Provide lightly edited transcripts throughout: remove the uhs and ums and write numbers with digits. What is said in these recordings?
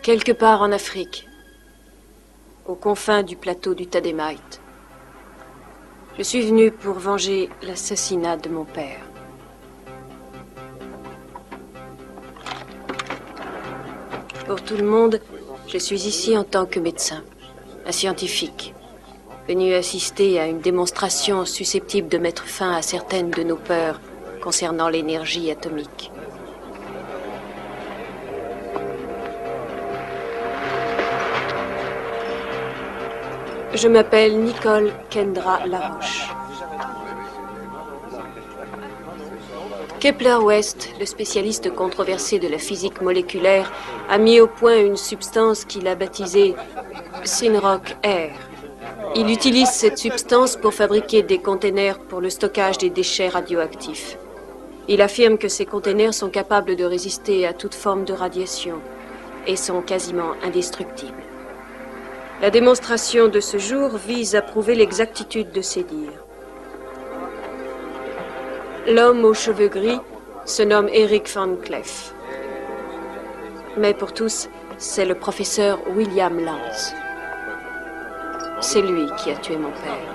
Quelque part en Afrique, aux confins du plateau du Tademite. Je suis venu pour venger l'assassinat de mon père. Pour tout le monde, je suis ici en tant que médecin, un scientifique, venu assister à une démonstration susceptible de mettre fin à certaines de nos peurs concernant l'énergie atomique. Je m'appelle Nicole Kendra Laroche. Kepler-West, le spécialiste controversé de la physique moléculaire, a mis au point une substance qu'il a baptisée Synroc Air. Il utilise cette substance pour fabriquer des containers pour le stockage des déchets radioactifs. Il affirme que ces containers sont capables de résister à toute forme de radiation et sont quasiment indestructibles. La démonstration de ce jour vise à prouver l'exactitude de ces dires. L'homme aux cheveux gris se nomme Eric Van Cleef. Mais pour tous, c'est le professeur William Lance. C'est lui qui a tué mon père.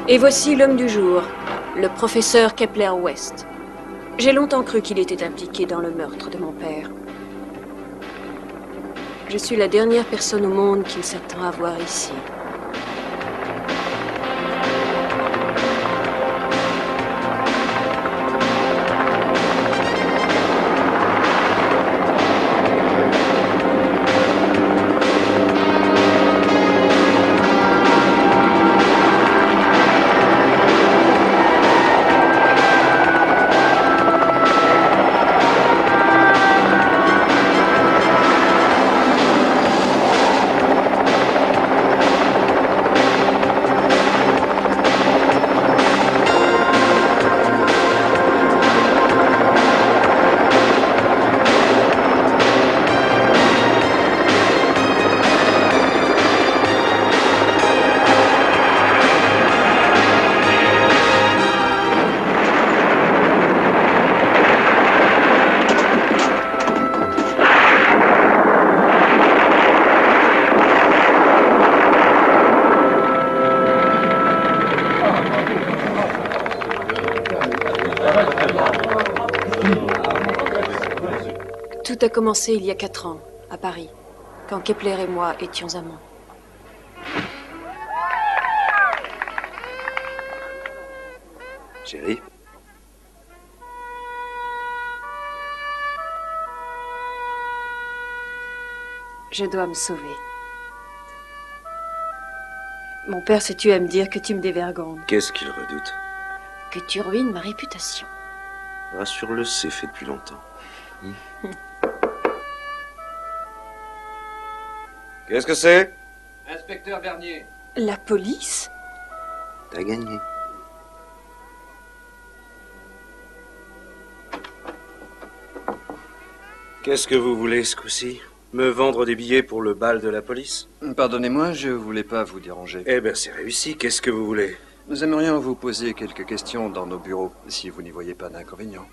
Et voici l'homme du jour, le professeur Kepler-West. J'ai longtemps cru qu'il était impliqué dans le meurtre de mon père. Je suis la dernière personne au monde qu'il s'attend à voir ici. Tout a commencé il y a 4 ans, à Paris, quand Kepler et moi étions amants. Chérie? Je dois me sauver. Mon père s'est tué à me dire que tu me dévergondes. Qu'est-ce qu'il redoute? Que tu ruines ma réputation. Rassure-le, c'est fait depuis longtemps. Qu'est-ce que c'est? Inspecteur Bernier. La police? T'as gagné. Qu'est-ce que vous voulez ce coup-ci? Me vendre des billets pour le bal de la police? Pardonnez-moi, je voulais pas vous déranger. Eh ben, c'est réussi. Qu'est-ce que vous voulez? Nous aimerions vous poser quelques questions dans nos bureaux, si vous n'y voyez pas d'inconvénient.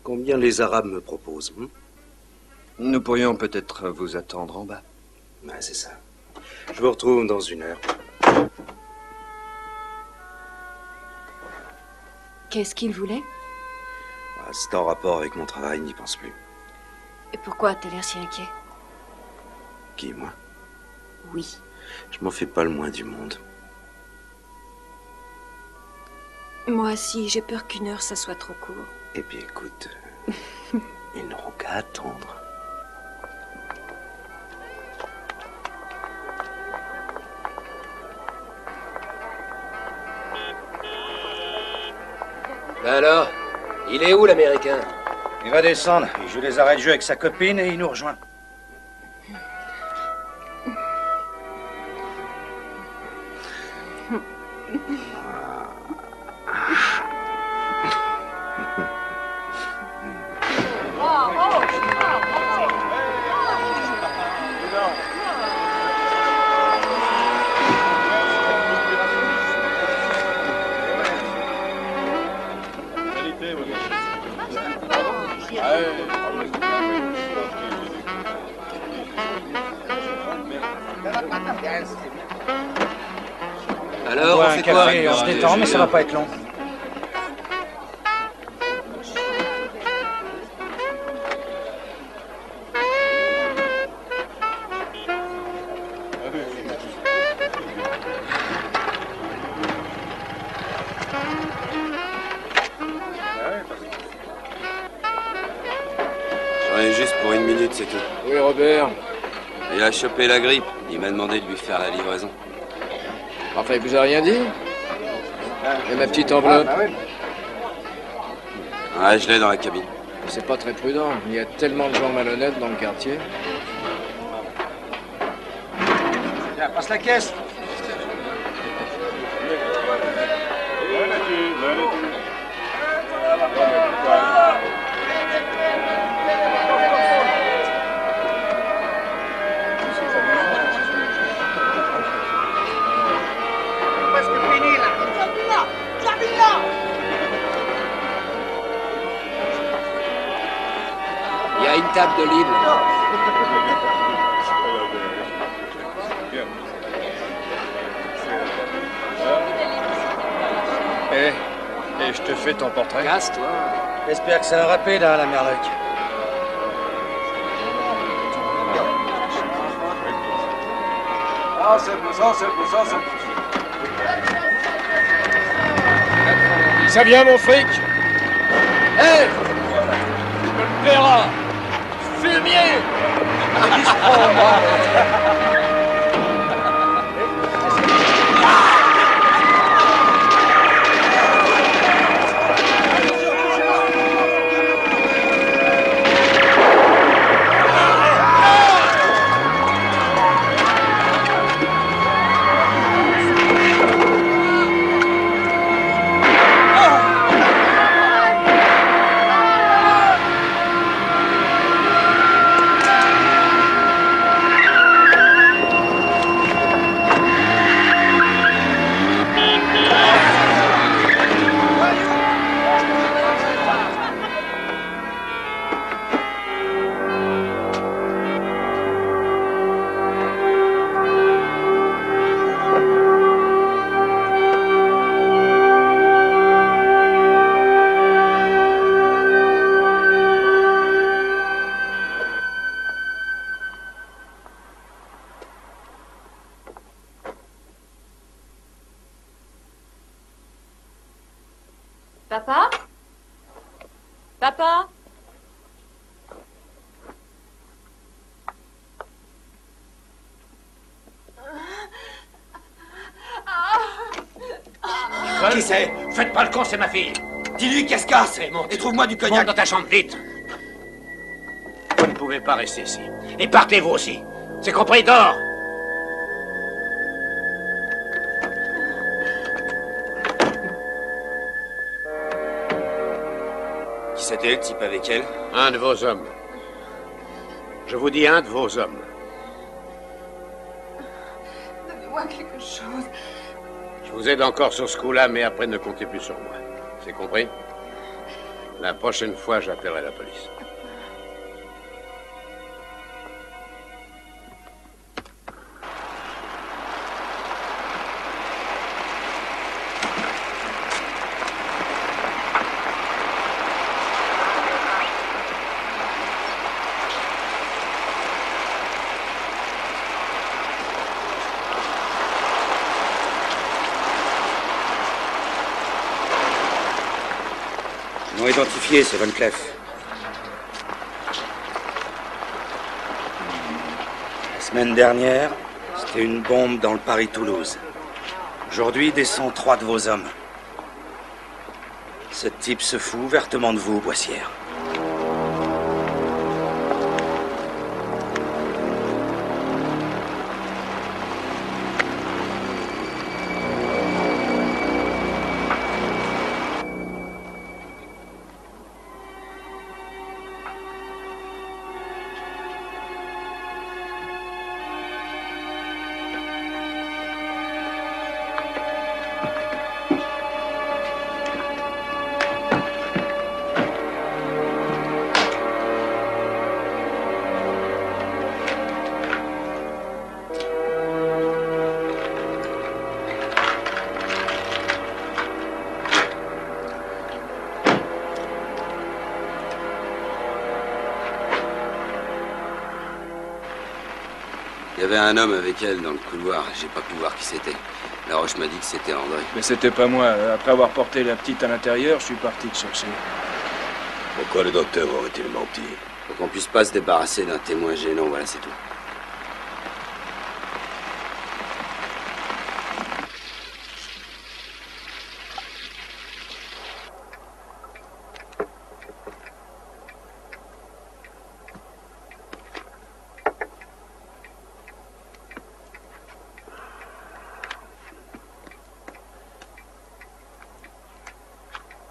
Combien les Arabes me proposent? Nous pourrions peut-être vous attendre en bas. Ouais, c'est ça. Je vous retrouve dans 1 heure. Qu'est-ce qu'il voulait? C'est en rapport avec mon travail, n'y pense plus. Et pourquoi t'as l'air si inquiet? Qui, moi? Oui. Je m'en fais pas le moins du monde. Moi aussi, j'ai peur qu'1 heure, ça soit trop court. Eh bien, écoute, ils n'auront qu'à attendre. Alors, il est où l'Américain? Il va descendre, il joue les arrêts de jeu avec sa copine et il nous rejoint. Alors, on fait quoi? On se détend, mais ça va pas être long. J'en ai juste pour 1 minute, c'est tout. Oui, Robert. Il a chopé la grippe. Il m'a demandé de lui faire la livraison. Enfin, il vous a rien dit? Et ma petite enveloppe? Ah, je l'ai dans la cabine. C'est pas très prudent. Il y a tellement de gens malhonnêtes dans le quartier. Tiens, passe la caisse. Il y a une table de libre. Et je te fais ton portrait. Casse-toi. J'espère que c'est un rapide, hein, la merloc. Ça vient, mon fric? Hé! Tu me le paieras! Fumier! Papa? Papa? Qui c'est? Faites pas le con, c'est ma fille. Dis-lui qu'elle se casse et trouve-moi du Monte cognac. dans ta chambre, vite. Vous ne pouvez pas rester ici. Et partez-vous aussi. C'est compris, dehors. Qui c'était, le type avec elle? Un de vos hommes. Je vous dis un de vos hommes. Donnez-moi quelque chose. Je vous aide encore sur ce coup-là, mais après, ne comptez plus sur moi. C'est compris? La prochaine fois, j'appellerai la police. Non identifié, c'est Van Cleef. La semaine dernière, c'était une bombe dans le Paris-Toulouse. Aujourd'hui, descend 3 de vos hommes. Ce type se fout ouvertement de vous, Boissière. avait un homme avec elle dans le couloir. J'ai pas pu voir qui c'était. Laroche m'a dit que c'était André. Mais c'était pas moi. Après avoir porté la petite à l'intérieur, je suis parti te chercher. Pourquoi le docteur aurait-il menti? Pour qu'on puisse pas se débarrasser d'un témoin gênant, voilà, c'est tout.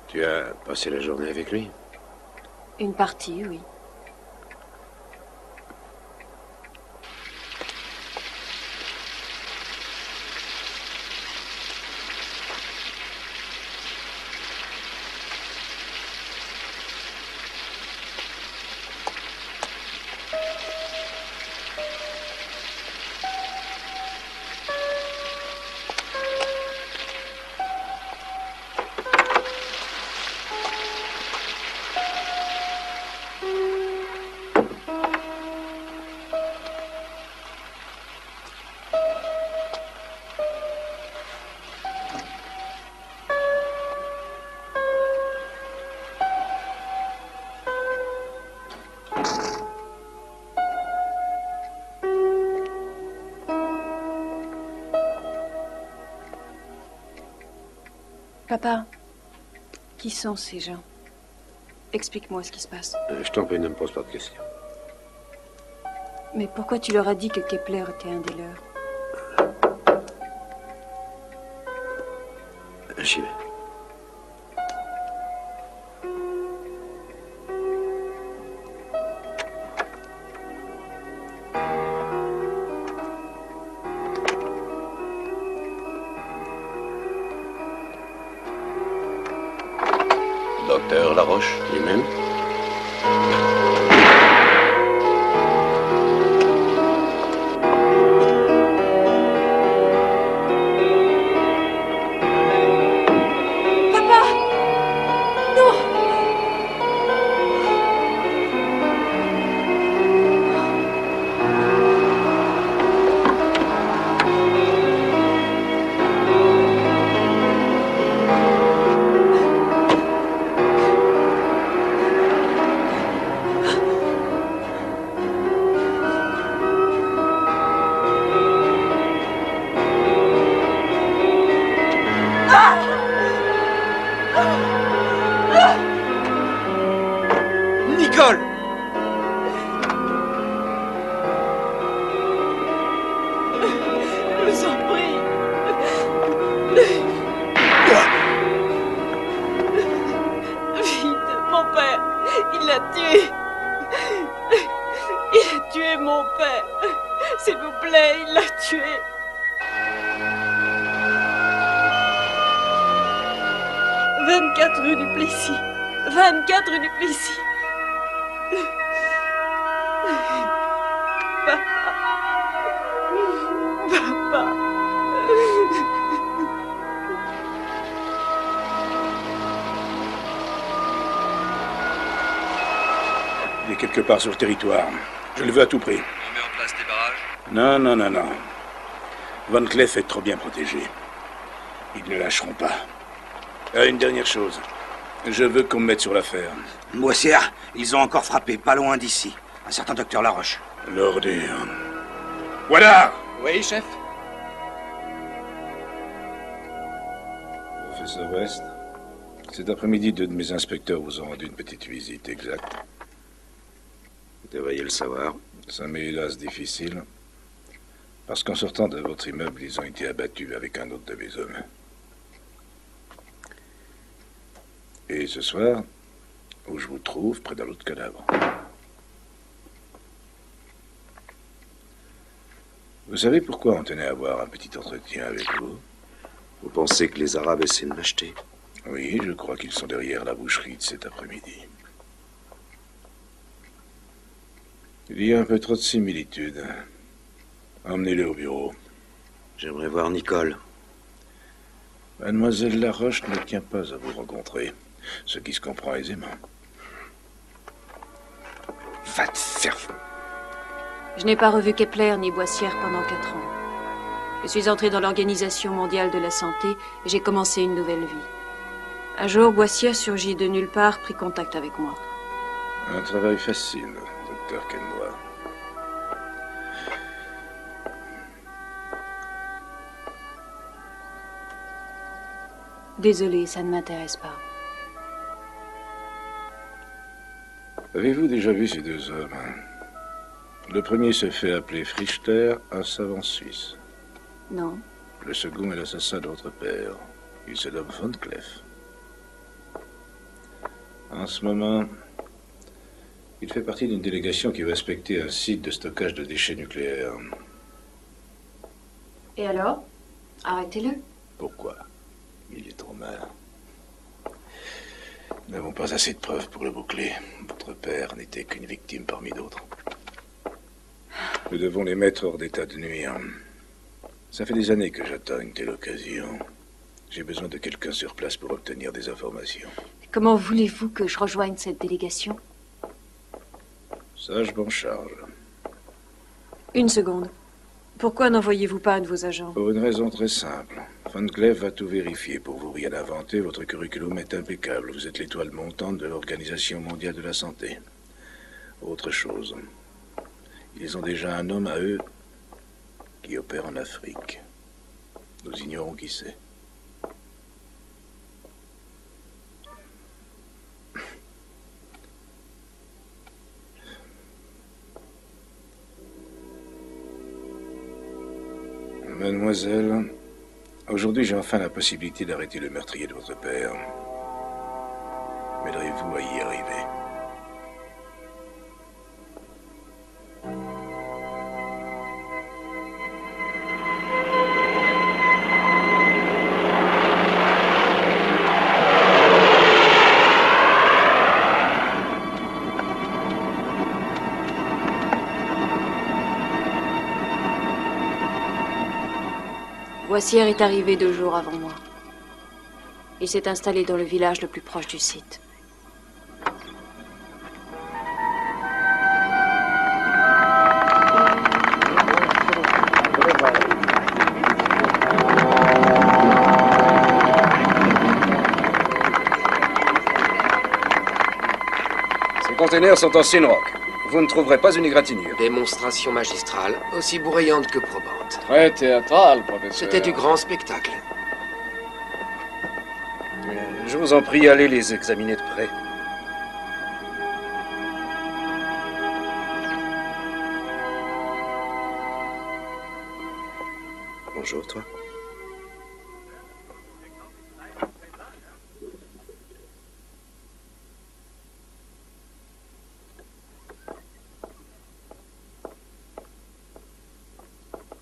Tu as passé la journée avec lui? Une partie, oui. Papa, qui sont ces gens? Explique-moi ce qui se passe. Je t'en prie, ne me pose pas de questions. Mais pourquoi tu leur as dit que Kepler était un des leurs? J'y vais. Docteur Laroche? Lui-même? Nicole! Je vous en prie. Vite, mon père, il l'a tué. Il a tué mon père. S'il vous plaît, il l'a tué. « 24 rue du Plessis. 24 rue du Plessis. Papa. Papa. Il est quelque part sur le territoire. Je le veux à tout prix. On met en place des barrages? Non, non, non, non. Van Cleef est trop bien protégé. Ils ne lâcheront pas. Une dernière chose. Je veux qu'on me mette sur l'affaire. Moissière, ils ont encore frappé, pas loin d'ici. Un certain docteur Laroche. L'ordure. Voilà! Oui, chef? Professeur West, cet après-midi, 2 de mes inspecteurs vous ont rendu une petite visite, exact. Vous devriez le savoir. Ça m'est hélas difficile. Parce qu'en sortant de votre immeuble, ils ont été abattus avec un autre de mes hommes. Et ce soir, où je vous trouve, près d'un autre cadavre. Vous savez pourquoi on tenait à avoir un petit entretien avec vous? Vous pensez que les Arabes essaient de m'acheter? Oui, je crois qu'ils sont derrière la boucherie de cet après-midi. Il y a un peu trop de similitudes. Emmenez-le au bureau. J'aimerais voir Nicole. Mademoiselle Laroche ne tient pas à vous rencontrer, ce qui se comprend aisément. Va te faire... Je n'ai pas revu Kepler ni Boissière pendant 4 ans. Je suis entrée dans l'Organisation mondiale de la santé et j'ai commencé une nouvelle vie. Un jour, Boissière surgit de nulle part, prit contact avec moi. Un travail facile, docteur Kendra. Désolée, ça ne m'intéresse pas. Avez-vous déjà vu ces deux hommes? Le premier se fait appeler Frichter, un savant suisse. Non. Le second est l'assassin de votre père. Il se nomme Van Cleef. En ce moment, il fait partie d'une délégation qui va inspecter un site de stockage de déchets nucléaires. Et alors? Arrêtez-le. Pourquoi? Il est trop mal. Nous n'avons pas assez de preuves pour le boucler. Votre père n'était qu'une victime parmi d'autres. Nous devons les mettre hors d'état de nuire. Ça fait des années que j'attends une telle occasion. J'ai besoin de quelqu'un sur place pour obtenir des informations. Comment voulez-vous que je rejoigne cette délégation? Ça, je m'en charge. Une seconde. Pourquoi n'envoyez-vous pas un de vos agents? Pour une raison très simple. Van Cleef va tout vérifier. Pour vous, rien inventer. Votre curriculum est impeccable. Vous êtes l'étoile montante de l'Organisation mondiale de la santé. Autre chose. Ils ont déjà un homme à eux qui opère en Afrique. Nous ignorons qui c'est. Mademoiselle, aujourd'hui j'ai enfin la possibilité d'arrêter le meurtrier de votre père. M'aiderez-vous à y arriver? Boissière est arrivé 2 jours avant moi. Il s'est installé dans le village le plus proche du site. Ces containers sont en Synrock. Vous ne trouverez pas une égratignure. Démonstration magistrale, aussi bourrayante que probante. Très théâtral, professeur. C'était du grand spectacle. Je vous en prie, allez les examiner de près. Bonjour, toi.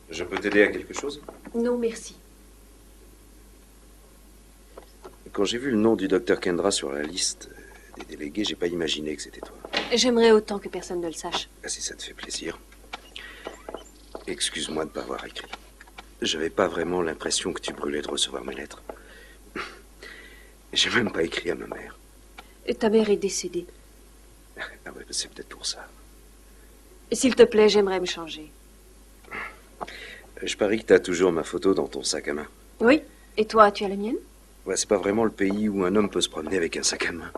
Je peux t'aider à quelque chose? Non, merci. Quand j'ai vu le nom du docteur Kendra sur la liste des délégués, j'ai pas imaginé que c'était toi. J'aimerais autant que personne ne le sache. Ah, si ça te fait plaisir. Excuse-moi de ne pas avoir écrit. J'avais pas vraiment l'impression que tu brûlais de recevoir mes lettres. J'ai même pas écrit à ma mère. Et ta mère est décédée. Ah ouais, c'est peut-être pour ça. S'il te plaît, j'aimerais me changer. Je parie que t'as toujours ma photo dans ton sac à main. Oui. Et toi, tu as la mienne? Ouais, c'est pas vraiment le pays où un homme peut se promener avec un sac à main.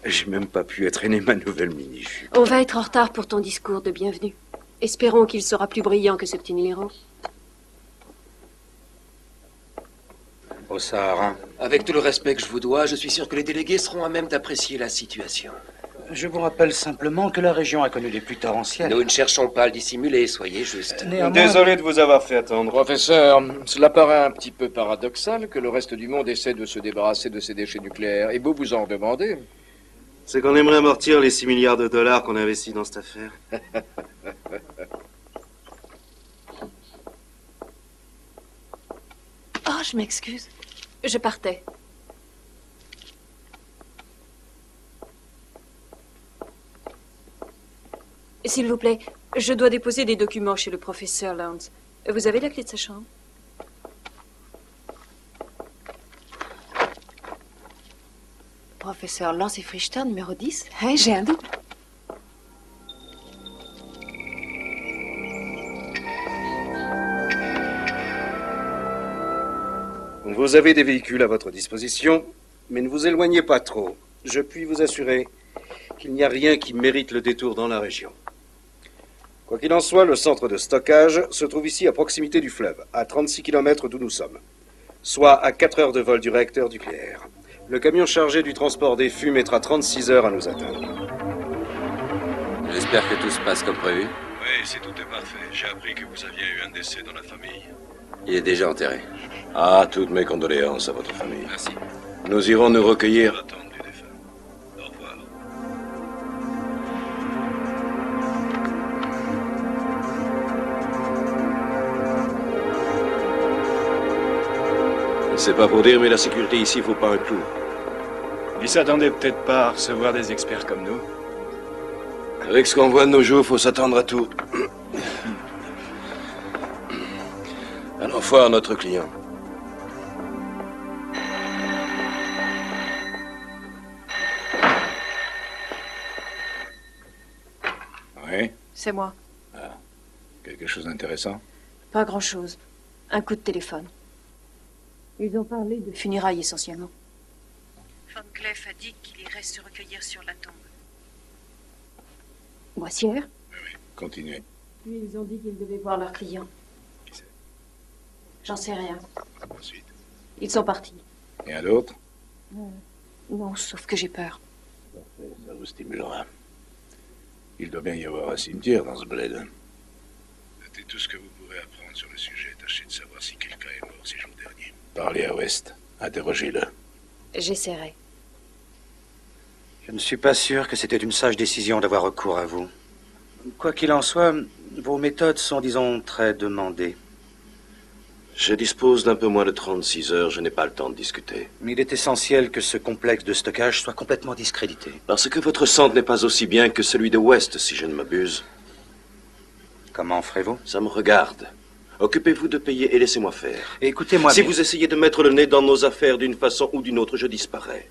J'ai même pas pu entraîner ma nouvelle mini-jupe. On va être en retard pour ton discours de bienvenue. Espérons qu'il sera plus brillant que ce petit numéro. Au Sahara. Avec tout le respect que je vous dois, je suis sûr que les délégués seront à même d'apprécier la situation. Je vous rappelle simplement que la région a connu des pluies torrentielles. Nous ne cherchons pas à le dissimuler, soyez juste. Désolé de vous avoir fait attendre. Professeur, cela paraît un petit peu paradoxal que le reste du monde essaie de se débarrasser de ses déchets nucléaires. Et vous vous en demandez? C'est qu'on aimerait amortir les 6 milliards de dollars qu'on investit dans cette affaire. Oh, je m'excuse. Je partais. S'il vous plaît, je dois déposer des documents chez le professeur Lance. Vous avez la clé de sa chambre? Professeur Lance et Frichter, numéro 10. Hein, j'ai un double. Vous avez des véhicules à votre disposition, mais ne vous éloignez pas trop. Je puis vous assurer qu'il n'y a rien qui mérite le détour dans la région. Quoi qu'il en soit, le centre de stockage se trouve ici à proximité du fleuve, à 36 km d'où nous sommes, soit à 4 heures de vol du réacteur nucléaire. Le camion chargé du transport des fûts mettra 36 heures à nous atteindre. J'espère que tout se passe comme prévu. Oui, si tout est parfait. J'ai appris que vous aviez eu un décès dans la famille. Il est déjà enterré. Ah, toutes mes condoléances à votre famille. Merci. Nous irons nous recueillir. L'attente du défunt. Au revoir. C'est pas pour dire, mais la sécurité ici vaut pas un clou. Ils s'attendaient peut-être pas à recevoir des experts comme nous. Avec ce qu'on voit de nos jours, faut s'attendre à tout. Allons voir notre client. Oui? C'est moi. Ah. Quelque chose d'intéressant? Pas grand-chose. Un coup de téléphone. Ils ont parlé de funérailles essentiellement. Van Cleef a dit qu'il irait se recueillir sur la tombe. Boissière? Oui, continuez. Puis ils ont dit qu'ils devaient voir leurs clients. Qui c'est? J'en sais rien. Ensuite. Ils sont partis. Et un autre? Non, sauf que j'ai peur. Parfait, ça vous stimulera. Il doit bien y avoir un cimetière dans ce bled. C'est tout ce que vous pourrez apprendre sur le sujet. Tâchez de savoir si quelqu'un est mort ces jours derniers. Parlez à West. Interrogez-le. J'essaierai. Je ne suis pas sûr que c'était une sage décision d'avoir recours à vous. Quoi qu'il en soit, vos méthodes sont, disons, très demandées. Je dispose d'un peu moins de 36 heures, je n'ai pas le temps de discuter. Mais il est essentiel que ce complexe de stockage soit complètement discrédité. Parce que votre centre n'est pas aussi bien que celui de West, si je ne m'abuse. Comment ferez-vous? Ça me regarde. Occupez-vous de payer et laissez-moi faire. Écoutez-moi Si bien. vous essayez de mettre le nez dans nos affaires d'une façon ou d'une autre, je disparais.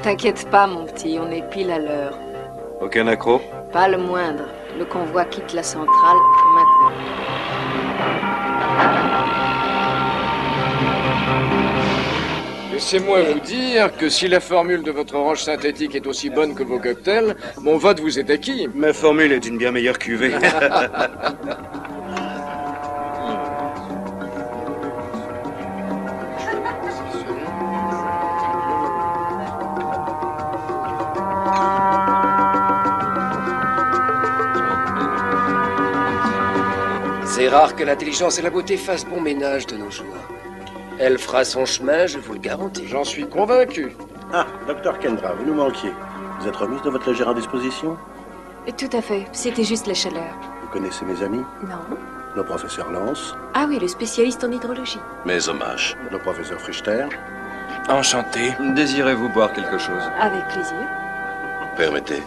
T'inquiète pas, mon petit, on est pile à l'heure. Aucun accroc? Pas le moindre. Le convoi quitte la centrale maintenant. Laissez-moi vous dire que si la formule de votre orange synthétique est aussi bonne que vos cocktails, mon vote vous est acquis. Ma formule est d'une bien meilleure cuvée. C'est rare que l'intelligence et la beauté fassent bon ménage de nos jours. Elle fera son chemin, je vous le garantis. J'en suis convaincu. Ah, docteur Kendra, vous nous manquiez. Vous êtes remise de votre légère indisposition? Tout à fait. C'était juste la chaleur. Vous connaissez mes amis? Non. Le professeur Lance? Ah oui, le spécialiste en hydrologie. Mes hommages. Le professeur Frichter? Enchanté. Désirez-vous boire quelque chose? Avec plaisir. Permettez.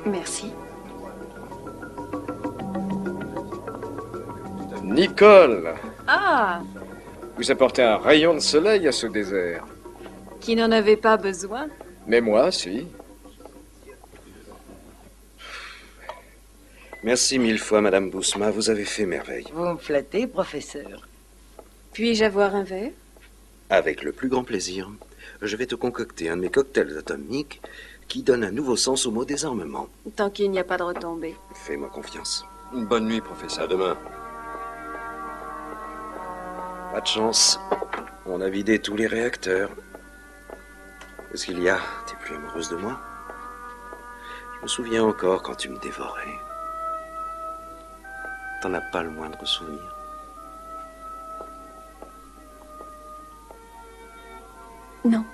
Merci. Nicole, Ah, vous apportez un rayon de soleil à ce désert. qui n'en avait pas besoin? Mais moi, si. Merci mille fois, Madame Bousma. Vous avez fait merveille. Vous me flattez, professeur. Puis-je avoir un verre? Avec le plus grand plaisir. Je vais te concocter un de mes cocktails atomiques qui donne un nouveau sens au mot désarmement. Tant qu'il n'y a pas de retombée. Fais-moi confiance. Bonne nuit, professeur. À demain. Pas de chance. On a vidé tous les réacteurs. Qu'est-ce qu'il y a? T'es plus amoureuse de moi? Je me souviens encore quand tu me dévorais. T'en as pas le moindre souvenir? Non.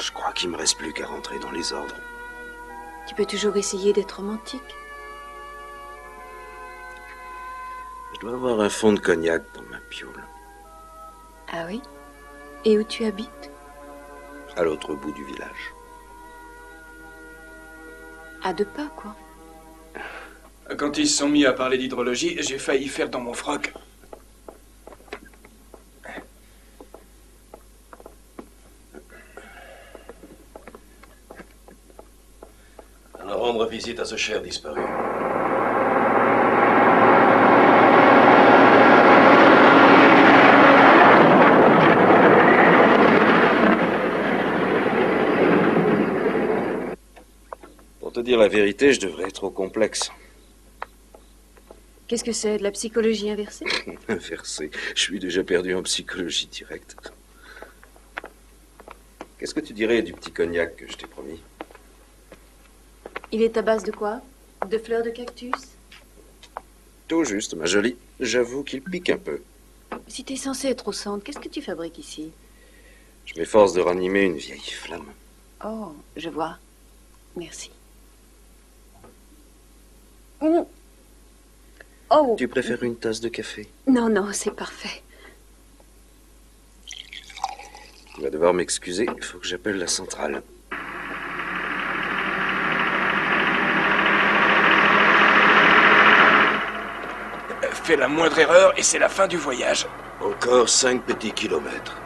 Je crois qu'il me reste plus qu'à rentrer dans les ordres. Tu peux toujours essayer d'être romantique. Je dois avoir un fond de cognac dans ma piole. Ah oui? Et où tu habites? À l'autre bout du village. À 2 pas, quoi. Quand ils se sont mis à parler d'hydrologie, j'ai failli faire dans mon froc. Allons rendre visite à ce cher disparu. Pour te dire la vérité, je devrais être trop complexe. Qu'est-ce que c'est, de la psychologie inversée? Inversé. Je suis déjà perdu en psychologie directe. Qu'est-ce que tu dirais du petit cognac que je t'ai promis? Il est à base de quoi? De fleurs de cactus? Tout juste, ma jolie. J'avoue qu'il pique un peu. Si t'es censé être au centre, qu'est-ce que tu fabriques ici? Je m'efforce de ranimer une vieille flamme. Oh, je vois. Merci. Oh. Oh. Tu préfères une tasse de café? Non, non, c'est parfait. Tu vas devoir m'excuser, il faut que j'appelle la centrale. Fais la moindre erreur et c'est la fin du voyage. Encore 5 petits kilomètres.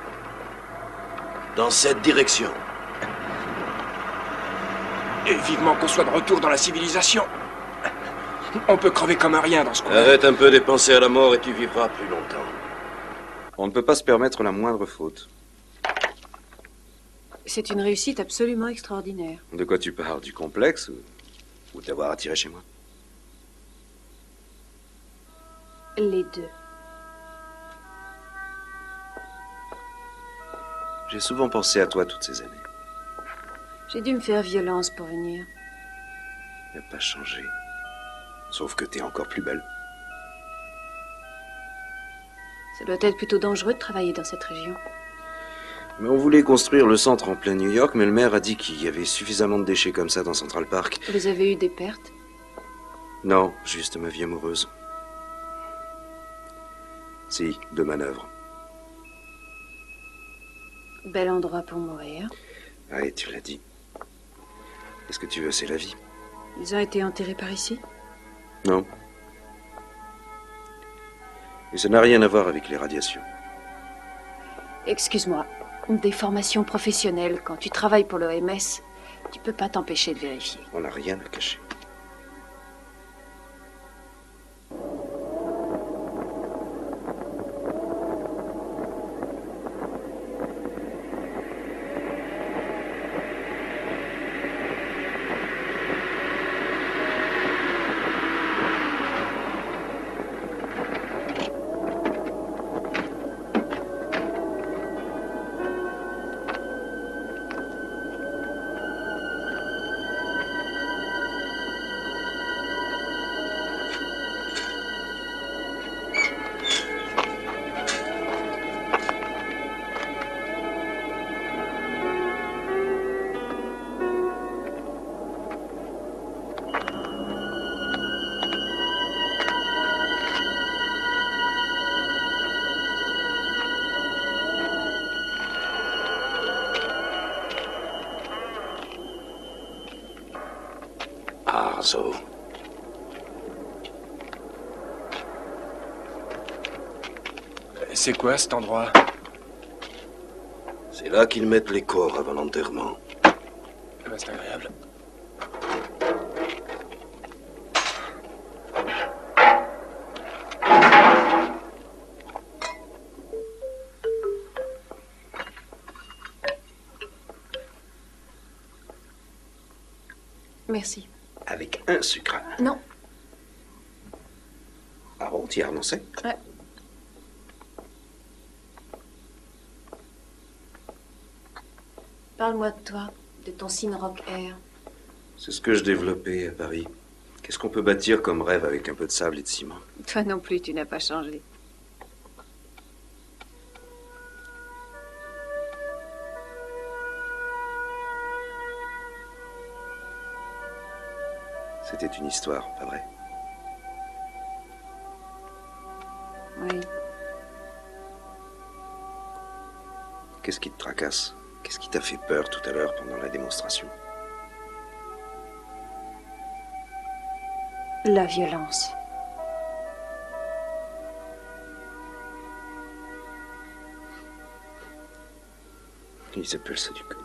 Dans cette direction. Et vivement qu'on soit de retour dans la civilisation. On peut crever comme un rien dans ce coin. Arrête un peu de penser à la mort et tu vivras plus longtemps. On ne peut pas se permettre la moindre faute. C'est une réussite absolument extraordinaire. De quoi tu parles? Du complexe ou t'avoir attiré chez moi? Les deux. J'ai souvent pensé à toi toutes ces années. J'ai dû me faire violence pour venir. Tu n'as pas changé. Sauf que t'es encore plus belle. Ça doit être plutôt dangereux de travailler dans cette région. Mais on voulait construire le centre en plein New York, mais le maire a dit qu'il y avait suffisamment de déchets comme ça dans Central Park. Vous avez eu des pertes? Non, juste ma vie amoureuse. Si, de manœuvre. Bel endroit pour mourir. Ah, et tu l'as dit. Qu'est-ce que tu veux, c'est la vie. Ils ont été enterrés par ici? Non. Et ça n'a rien à voir avec les radiations. Excuse-moi. Des formations professionnelles, quand tu travailles pour l'OMS, tu peux pas t'empêcher de vérifier. On n'a rien à cacher. Arzo. C'est quoi cet endroit? C'est là qu'ils mettent les corps avant l'enterrement. C'est agréable. Merci. Avec un sucre. Non. Ah bon, tu y as renoncé? Ouais. Parle-moi de toi, de ton Synroc Air. C'est ce que je développais à Paris. Qu'est-ce qu'on peut bâtir comme rêve avec un peu de sable et de ciment? Toi non plus, tu n'as pas changé. C'était une histoire, pas vrai? Oui. Qu'est-ce qui te tracasse? Qu'est-ce qui t'a fait peur tout à l'heure pendant la démonstration? La violence. Il s'appelle ça du cognac.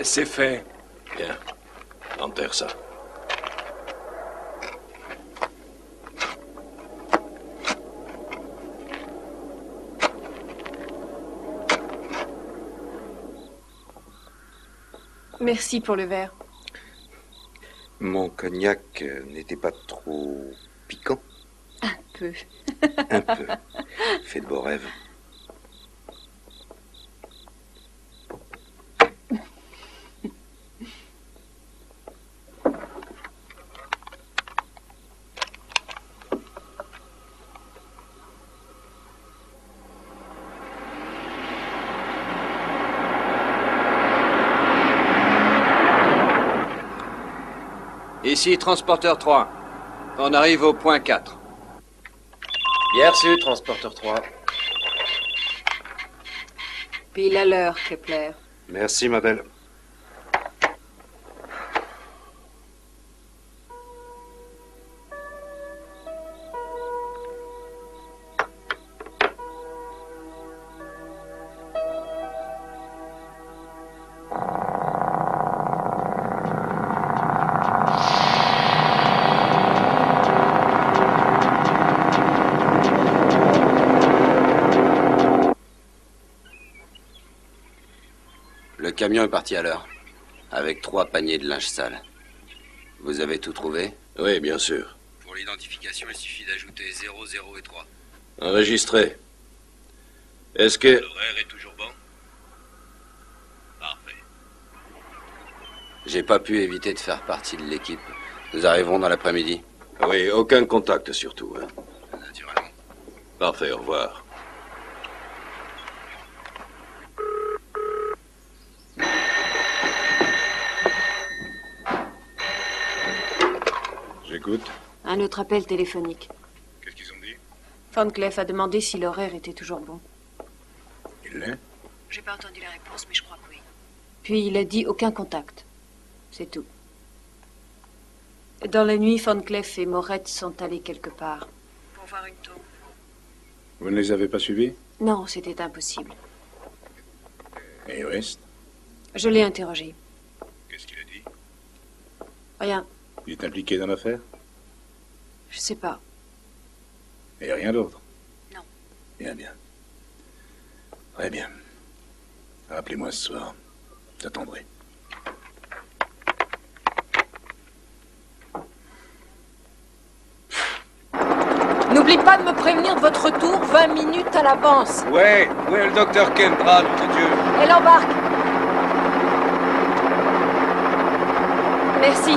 C'est fait. Bien. Enterre ça. Merci pour le verre. Mon cognac n'était pas trop piquant? Un peu. Un peu. Fais de beaux rêves. Ici, transporteur 3. On arrive au point 4. Bien reçu, transporteur 3. Pile à l'heure, Kepler. Merci, ma belle. Le camion est parti à l'heure, avec 3 paniers de linge sale. Vous avez tout trouvé? Oui, bien sûr. Pour l'identification, il suffit d'ajouter 0, 0 et 3. Enregistré. Est-ce que... L'horaire est toujours bon? Parfait. J'ai pas pu éviter de faire partie de l'équipe. Nous arriverons dans l'après-midi. Oui, aucun contact surtout. Hein. Naturellement. Parfait, au revoir. J'écoute. Un autre appel téléphonique. Qu'est-ce qu'ils ont dit? Von Cleef a demandé si l'horaire était toujours bon. Il l'est? J'ai pas entendu la réponse, mais je crois que oui. Puis il a dit aucun contact. C'est tout. Dans la nuit, Von Cleef et Moretz sont allés quelque part. Pour voir une tombe. Vous ne les avez pas suivis? Non, c'était impossible. Et West? Je l'ai interrogé. Qu'est-ce qu'il a dit? Rien. Il est impliqué dans l'affaire? Je sais pas. Et rien d'autre? Non. Bien, bien. Très bien. Rappelez-moi ce soir. J'attendrai. N'oublie pas de me prévenir de votre retour 20 minutes à l'avance. Ouais, où est le docteur Kendra, nom de Dieu? Elle embarque. Merci.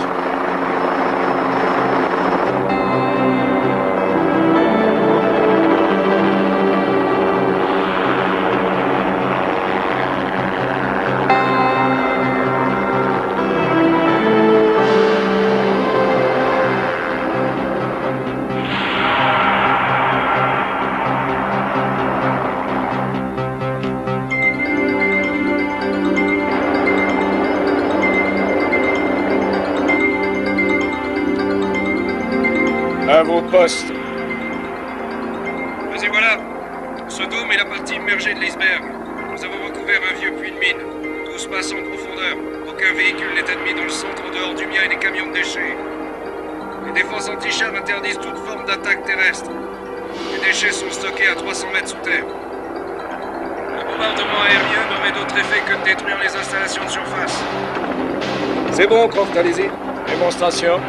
poste. Mais et voilà. Ce dôme est la partie immergée de l'iceberg. Nous avons recouvert un vieux puits de mine. Tout se passe en profondeur. Aucun véhicule n'est admis dans le centre en dehors du mien et des camions de déchets. Les défenses anti-chars interdisent toute forme d'attaque terrestre. Les déchets sont stockés à 300 mètres sous terre. Le bombardement aérien n'aurait d'autre effet que de détruire les installations de surface. C'est bon, Croft, allez-y. Démonstration.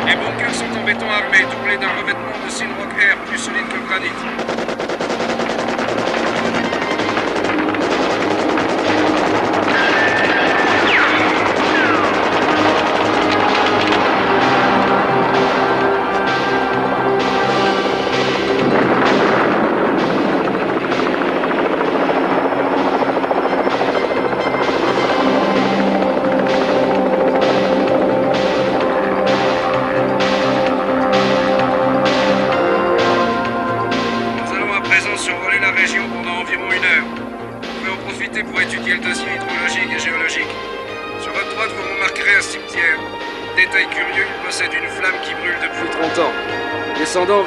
Les bunkers sont en béton armé, doublés d'un revêtement de Synrock Air plus solide que le granit.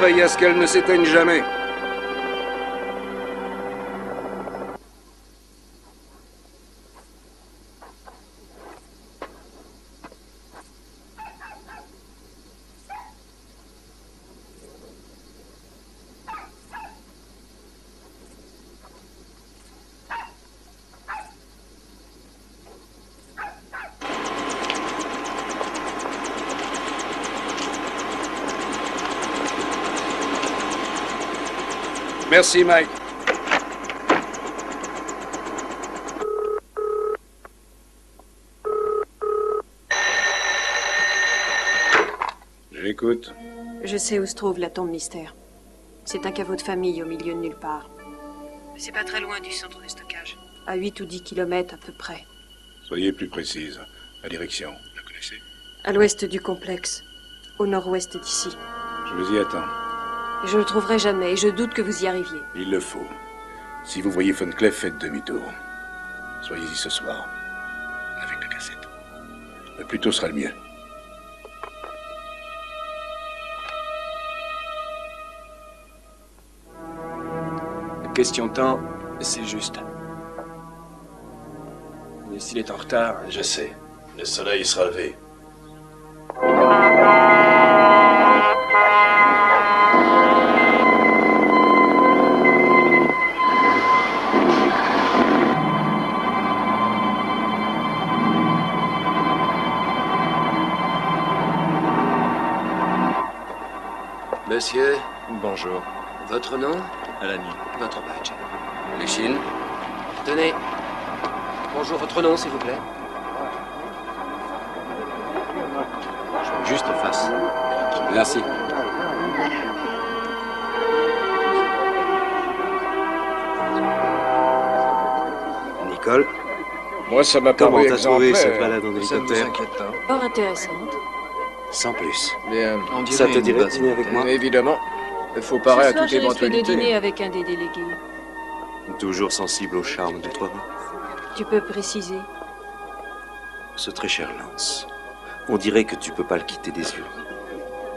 Veillez à ce qu'elle ne s'éteigne jamais. Merci, Mike. J'écoute. Je sais où se trouve la tombe mystère. C'est un caveau de famille au milieu de nulle part. C'est pas très loin du centre de stockage. À 8 ou 10 kilomètres à peu près. Soyez plus précise. La direction, la connaissez? À l'ouest du complexe. Au nord-ouest d'ici. Je vous y attends. Je le trouverai jamais et je doute que vous y arriviez. Il le faut. Si vous voyez Von Cleef, faites demi-tour. Soyez-y ce soir. Avec la cassette. Le plus tôt sera le mieux. Question de temps, c'est juste. Et s'il est en retard... Je sais. Le soleil sera levé. Monsieur, Bonjour. votre nom? Alani. Votre badge. L'échine. Tenez. Bonjour, votre nom, s'il vous plaît? Juste en face. Merci. Nicole? Moi, ça m'a Comment paru t'as trouvé exemplaire. cette balade en hélicoptère? Fort intéressante. Sans plus. Bien. Ça te dirait de dîner avec moi? Évidemment. Il faut parer à Ce soir, toute je risque de éventualité. dîner avec un des délégués. Toujours sensible au charme de toi. Tu peux préciser. Ce très cher Lance. On dirait que tu peux pas le quitter des yeux.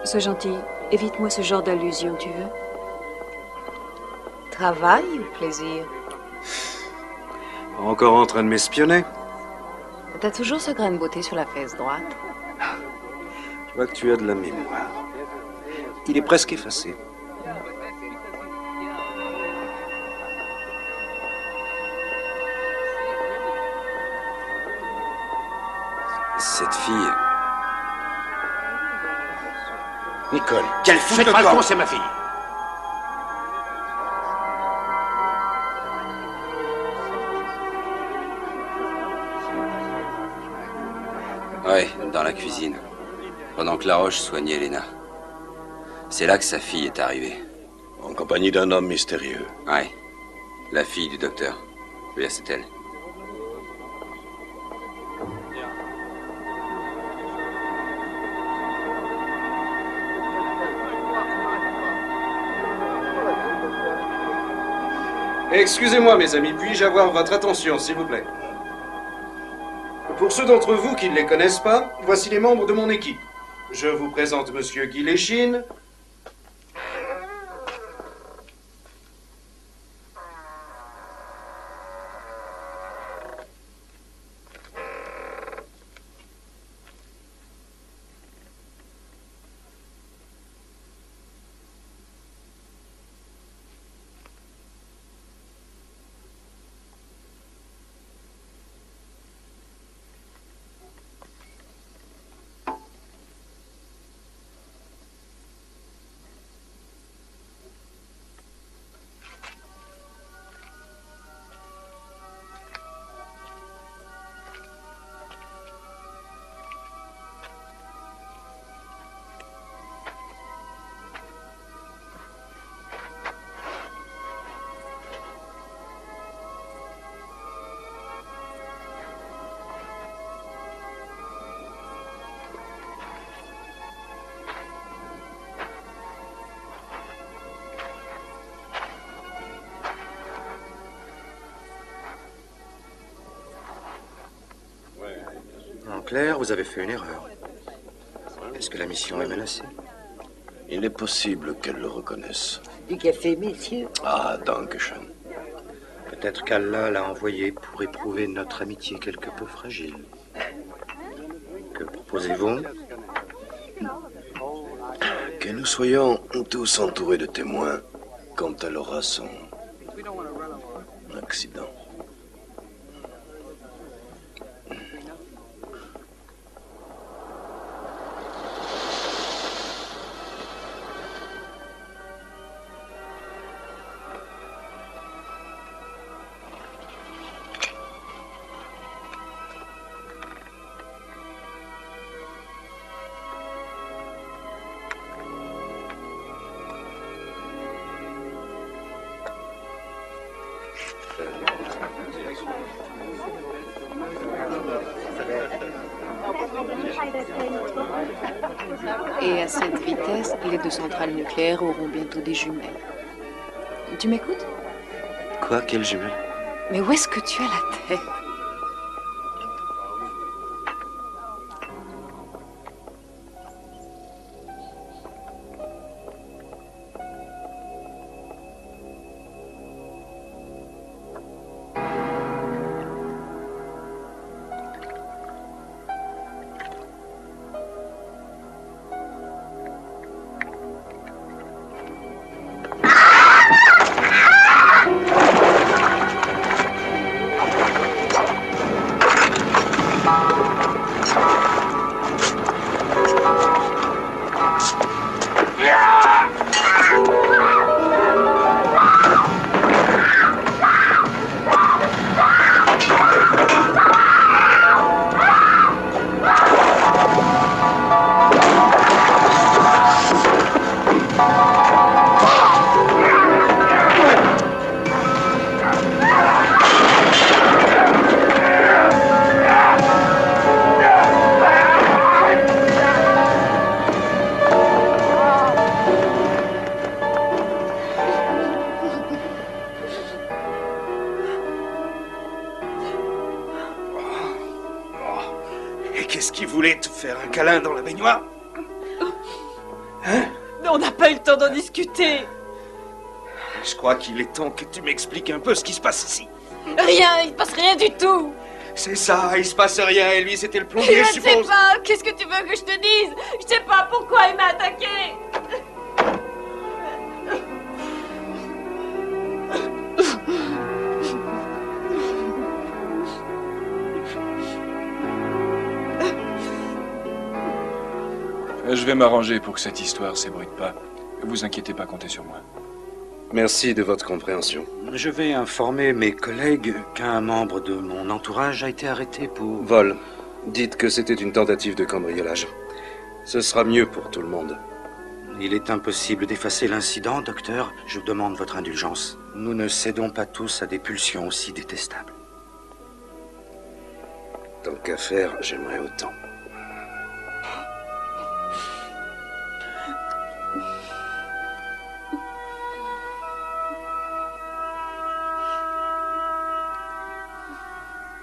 Sois gentil. Évite-moi ce genre d'allusion, tu veux? Travail ou plaisir? Encore en train de m'espionner? T'as toujours ce grain de beauté sur la fesse droite. Je vois que tu as de la mémoire. Il est presque effacé. Cette fille... Nicole, quelle foutre de camp, c'est ma fille. Ouais, dans la cuisine. Pendant que Laroche soignait Elena. C'est là que sa fille est arrivée. En compagnie d'un homme mystérieux. Ouais. La fille du docteur. Oui, c'est elle. Excusez-moi, mes amis, puis-je avoir votre attention, s'il vous plaît? Pour ceux d'entre vous qui ne les connaissent pas, voici les membres de mon équipe. Je vous présente Monsieur Guy Léchine. En clair, vous avez fait une erreur. Est-ce que la mission est menacée? Il est possible qu'elle le reconnaisse. Du café, messieurs. Ah, dankeschön. Peut-être qu'Allah l'a envoyé pour éprouver notre amitié quelque peu fragile. Que proposez-vous? Que nous soyons tous entourés de témoins quand elle aura son accident. Et à cette vitesse, les deux centrales nucléaires auront bientôt des jumelles. Tu m'écoutes? Quoi? Quelle jumelle? Mais où est-ce que tu as la tête? Câlin dans la baignoire? Hein? Mais on n'a pas eu le temps d'en discuter. Je crois qu'il est temps que tu m'expliques un peu ce qui se passe ici. Rien, il ne passe rien du tout. C'est ça, il se passe rien, et lui c'était le plombier, je suppose. Je ne sais pas, qu'est-ce que tu veux que je te dise? Je sais pas pourquoi il m'a attaqué. Je vais m'arranger pour que cette histoire s'ébruite pas. Vous inquiétez pas, comptez sur moi. Merci de votre compréhension. Je vais informer mes collègues qu'un membre de mon entourage a été arrêté pour... Vol. Dites que c'était une tentative de cambriolage. Ce sera mieux pour tout le monde. Il est impossible d'effacer l'incident, docteur. Je vous demande votre indulgence. Nous ne cédons pas tous à des pulsions aussi détestables. Tant qu'à faire, j'aimerais autant.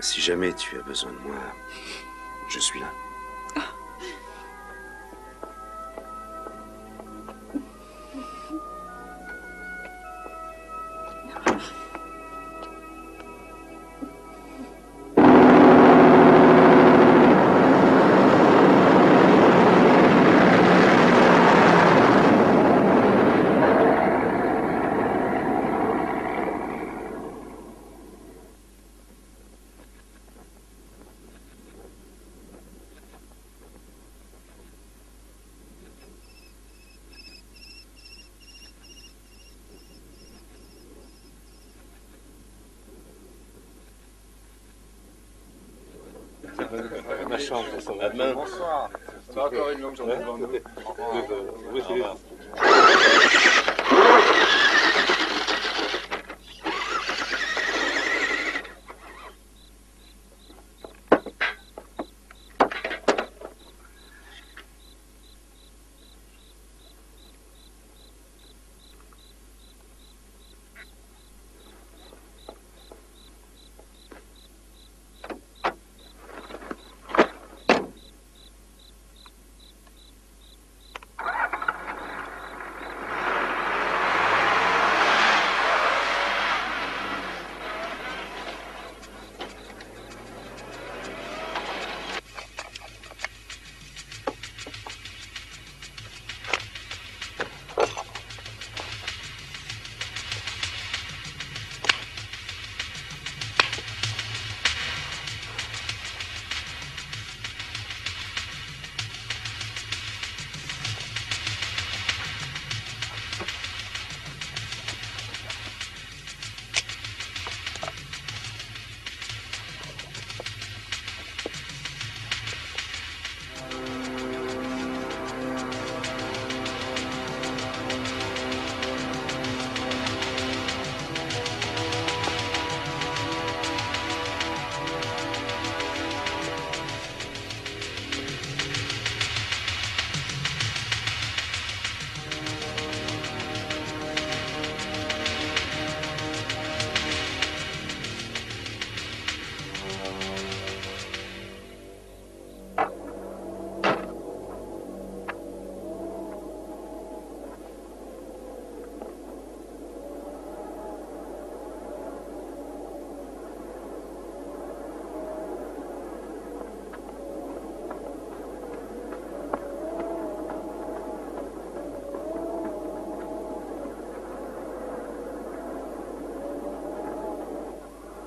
Si jamais tu as besoin de moi, je suis là. Ma chambre, ça va demain. Bonsoir. C'est encore une longue journée devant nous.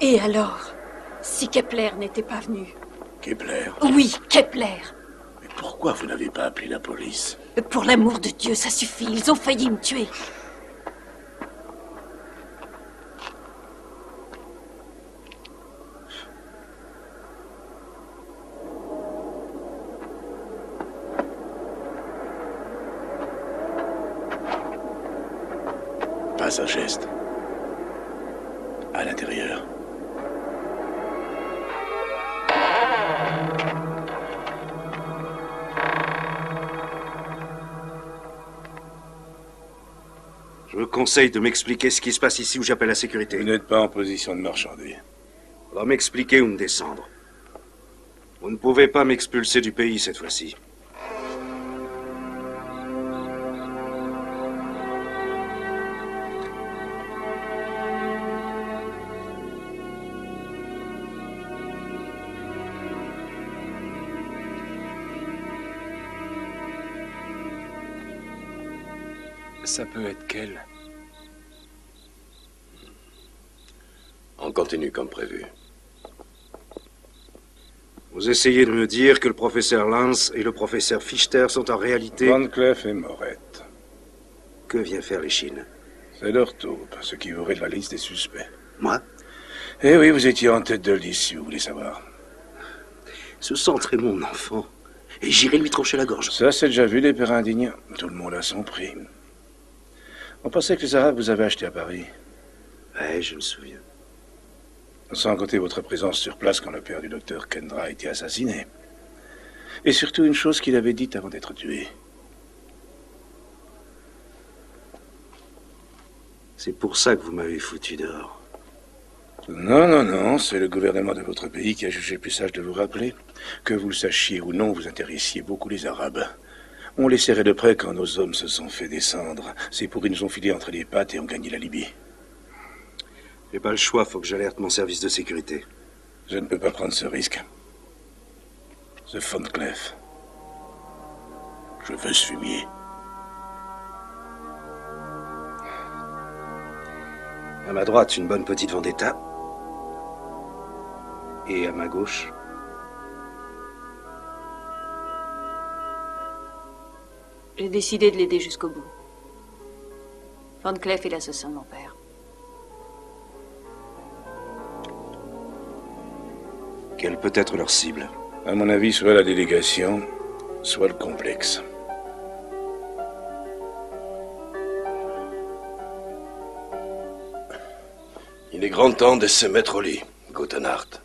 Et alors, si Kepler n'était pas venu? Kepler? Oui, Kepler. Mais pourquoi vous n'avez pas appelé la police? Pour l'amour de Dieu, ça suffit. Ils ont failli me tuer. Pas un geste. À l'intérieur. Je vous conseille de m'expliquer ce qui se passe ici ou j'appelle la sécurité. Vous n'êtes pas en position de marchander. Alors m'expliquer ou me descendre. Vous ne pouvez pas m'expulser du pays cette fois-ci. Ça peut être quel? On continue comme prévu. Vous essayez de me dire que le professeur Lance et le professeur Fichter sont en réalité... Van Cleef et Morette. Que vient faire l'Échine? C'est leur taupe, ce qui aurait de la liste des suspects. Moi? Eh oui, vous étiez en tête de liste, si vous voulez savoir. Ce centre est mon enfant, et j'irai lui trancher la gorge. Ça, c'est déjà vu, les pères indignes. Tout le monde a son prix. On pensait que les Arabes vous avaient acheté à Paris. Ouais, je me souviens. Sans compter votre présence sur place quand le père du docteur Kendra a été assassiné. Et surtout une chose qu'il avait dite avant d'être tué. C'est pour ça que vous m'avez foutu dehors. Non, non, non, c'est le gouvernement de votre pays qui a jugé plus sage de vous rappeler. Que vous le sachiez ou non, vous intéressiez beaucoup les Arabes. On les serrait de près quand nos hommes se sont fait descendre. C'est pour ils nous ont filé entre les pattes et ont gagné la Libye. J'ai pas le choix, faut que j'alerte mon service de sécurité. Je ne peux pas prendre ce risque. The Van Cleef. Je veux ce fumier. À ma droite, une bonne petite vendetta. Et à ma gauche... J'ai décidé de l'aider jusqu'au bout. Van Cleef est l'assassin de mon père. Quelle peut être leur cible? À mon avis, soit la délégation, soit le complexe. Il est grand temps de se mettre au lit, Gotenhardt.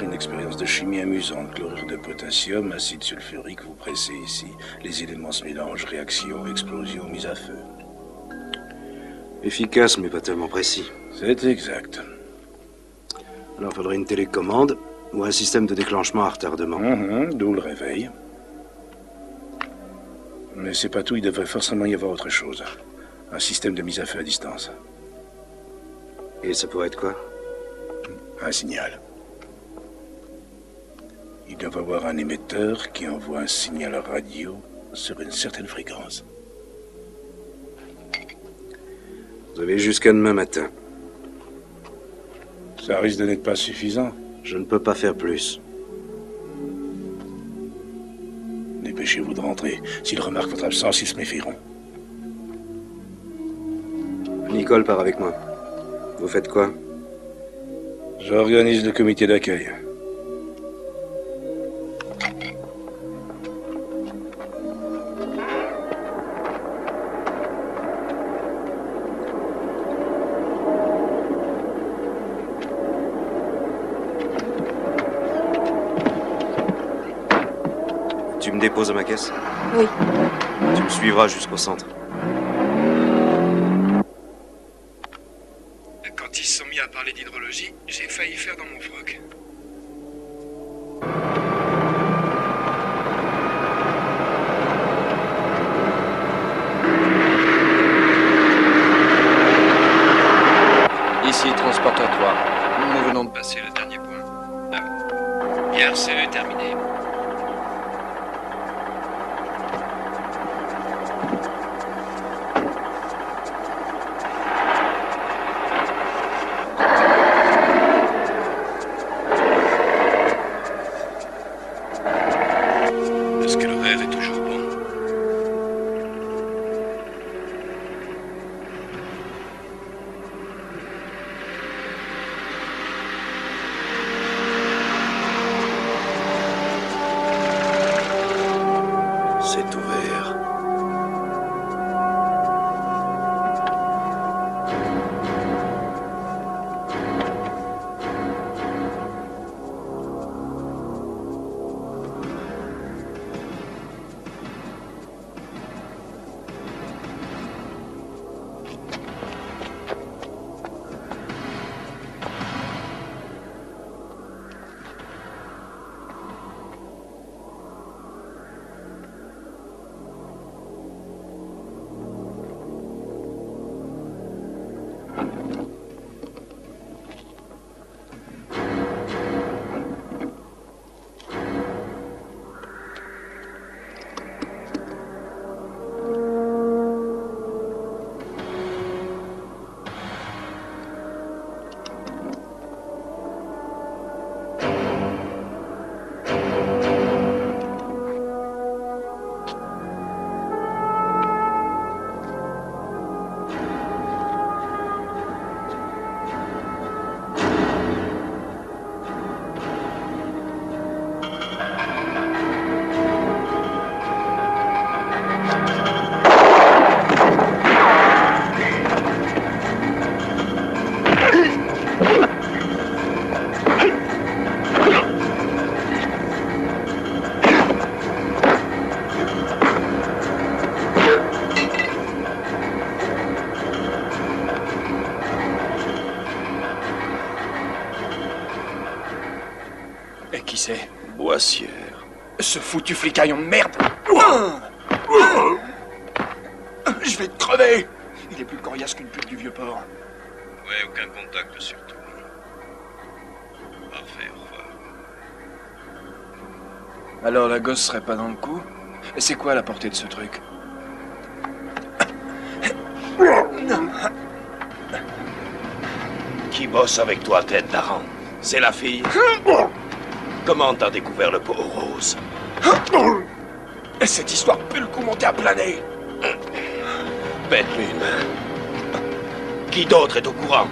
Une expérience de chimie amusante. Chlorure de potassium, acide sulfurique, vous pressez ici. Les éléments se mélangent, réaction, explosion, mise à feu. Efficace, mais pas tellement précis. C'est exact. Alors, il faudrait une télécommande ou un système de déclenchement à retardement. D'où le réveil. Mais c'est pas tout, il devrait forcément y avoir autre chose. Un système de mise à feu à distance. Et ça pourrait être quoi? Un signal. Ils doivent avoir un émetteur qui envoie un signal radio sur une certaine fréquence. Vous avez jusqu'à demain matin. Ça risque de n'être pas suffisant. Je ne peux pas faire plus. Dépêchez-vous de rentrer. S'ils remarquent votre absence, ils se méfieront. Nicole part avec moi. Vous faites quoi? J'organise le comité d'accueil. Tu me déposes à ma caisse? Oui. Tu me suivras jusqu'au centre. Quand ils se sont mis à parler d'hydrologie, j'ai failli faire dans mon froc. Ici, transporteur 3. Nous venons de passer le dernier point. Bien, c'est terminé. Est-ce que le rêve est toujours bon? C'est ouvert. Et qui c'est? Boissière. Ce foutu flicaillon de merde! Je vais te crever! Il est plus coriace qu'une pute du vieux port. Ouais, aucun contact surtout. Parfait, au revoir. Alors la gosse serait pas dans le coup? Et c'est quoi la portée de ce truc? Qui bosse avec toi, tête d'Aran? C'est la fille? Comment t'as découvert le pot rose? Et cette histoire pue le coup monter à planer. Bête une main. Qui d'autre est au courant?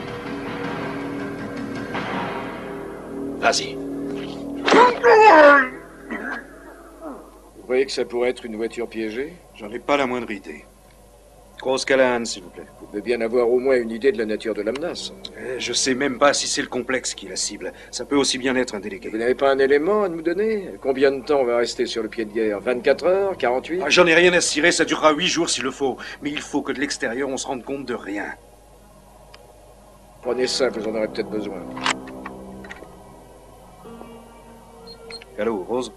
Vas-y. Vous croyez que ça pourrait être une voiture piégée? J'en ai pas la moindre idée. Grosse Callahan, s'il vous plaît. Vous devez bien avoir au moins une idée de la nature de la menace. Je sais même pas si c'est le complexe qui la cible. Ça peut aussi bien être un délégué. Vous n'avez pas un élément à nous donner? Combien de temps on va rester sur le pied de guerre? 24 heures? 48? Ah, j'en ai rien à cirer, ça durera 8 jours s'il le faut. Mais il faut que de l'extérieur, on se rende compte de rien. Prenez ça, vous en aurez peut-être besoin. Allô, Rose?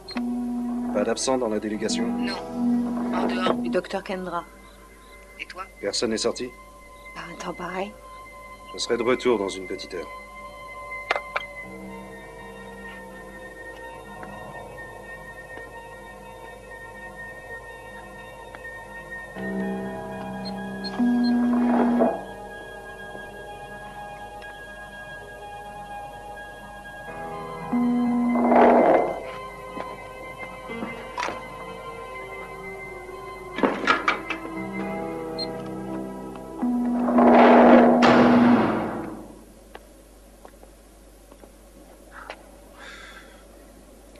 Pas d'absent dans la délégation? Non. En dehors du docteur Kendra. Et toi? Personne n'est sorti? Par un temps pareil? Je serai de retour dans une petite heure.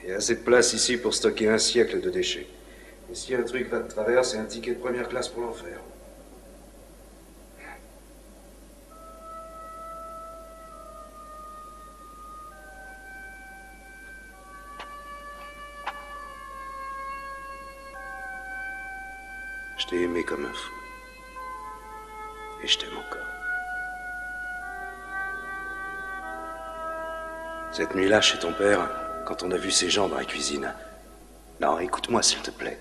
Il y a assez de place ici pour stocker un siècle de déchets. Et si un truc va de travers, c'est un ticket de première classe pour l'enfer. Je t'ai aimé comme un fou. Et je t'aime encore. Cette nuit-là, chez ton père, quand on a vu ces gens dans la cuisine... Non, écoute-moi, s'il te plaît.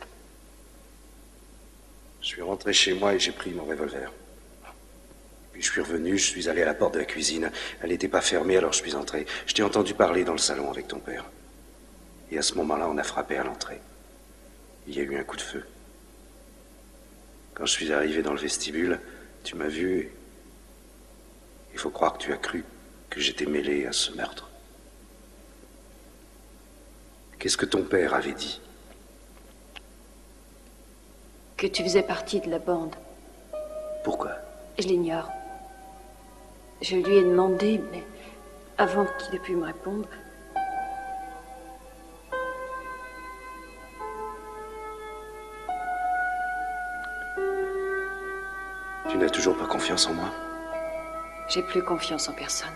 Je suis rentré chez moi et j'ai pris mon revolver. Puis je suis revenu, je suis allé à la porte de la cuisine. Elle n'était pas fermée, alors je suis entré. Je t'ai entendu parler dans le salon avec ton père. Et à ce moment-là, on a frappé à l'entrée. Il y a eu un coup de feu. Quand je suis arrivé dans le vestibule, tu m'as vu et... il faut croire que tu as cru que j'étais mêlé à ce meurtre. Qu'est-ce que ton père avait dit? Que tu faisais partie de la bande. Pourquoi? Je l'ignore. Je lui ai demandé, mais avant qu'il ait pu me répondre... Tu n'as toujours pas confiance en moi? J'ai plus confiance en personne.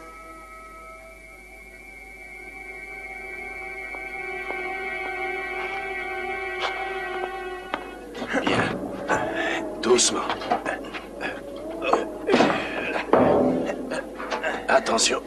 Bien. Doucement. Attention.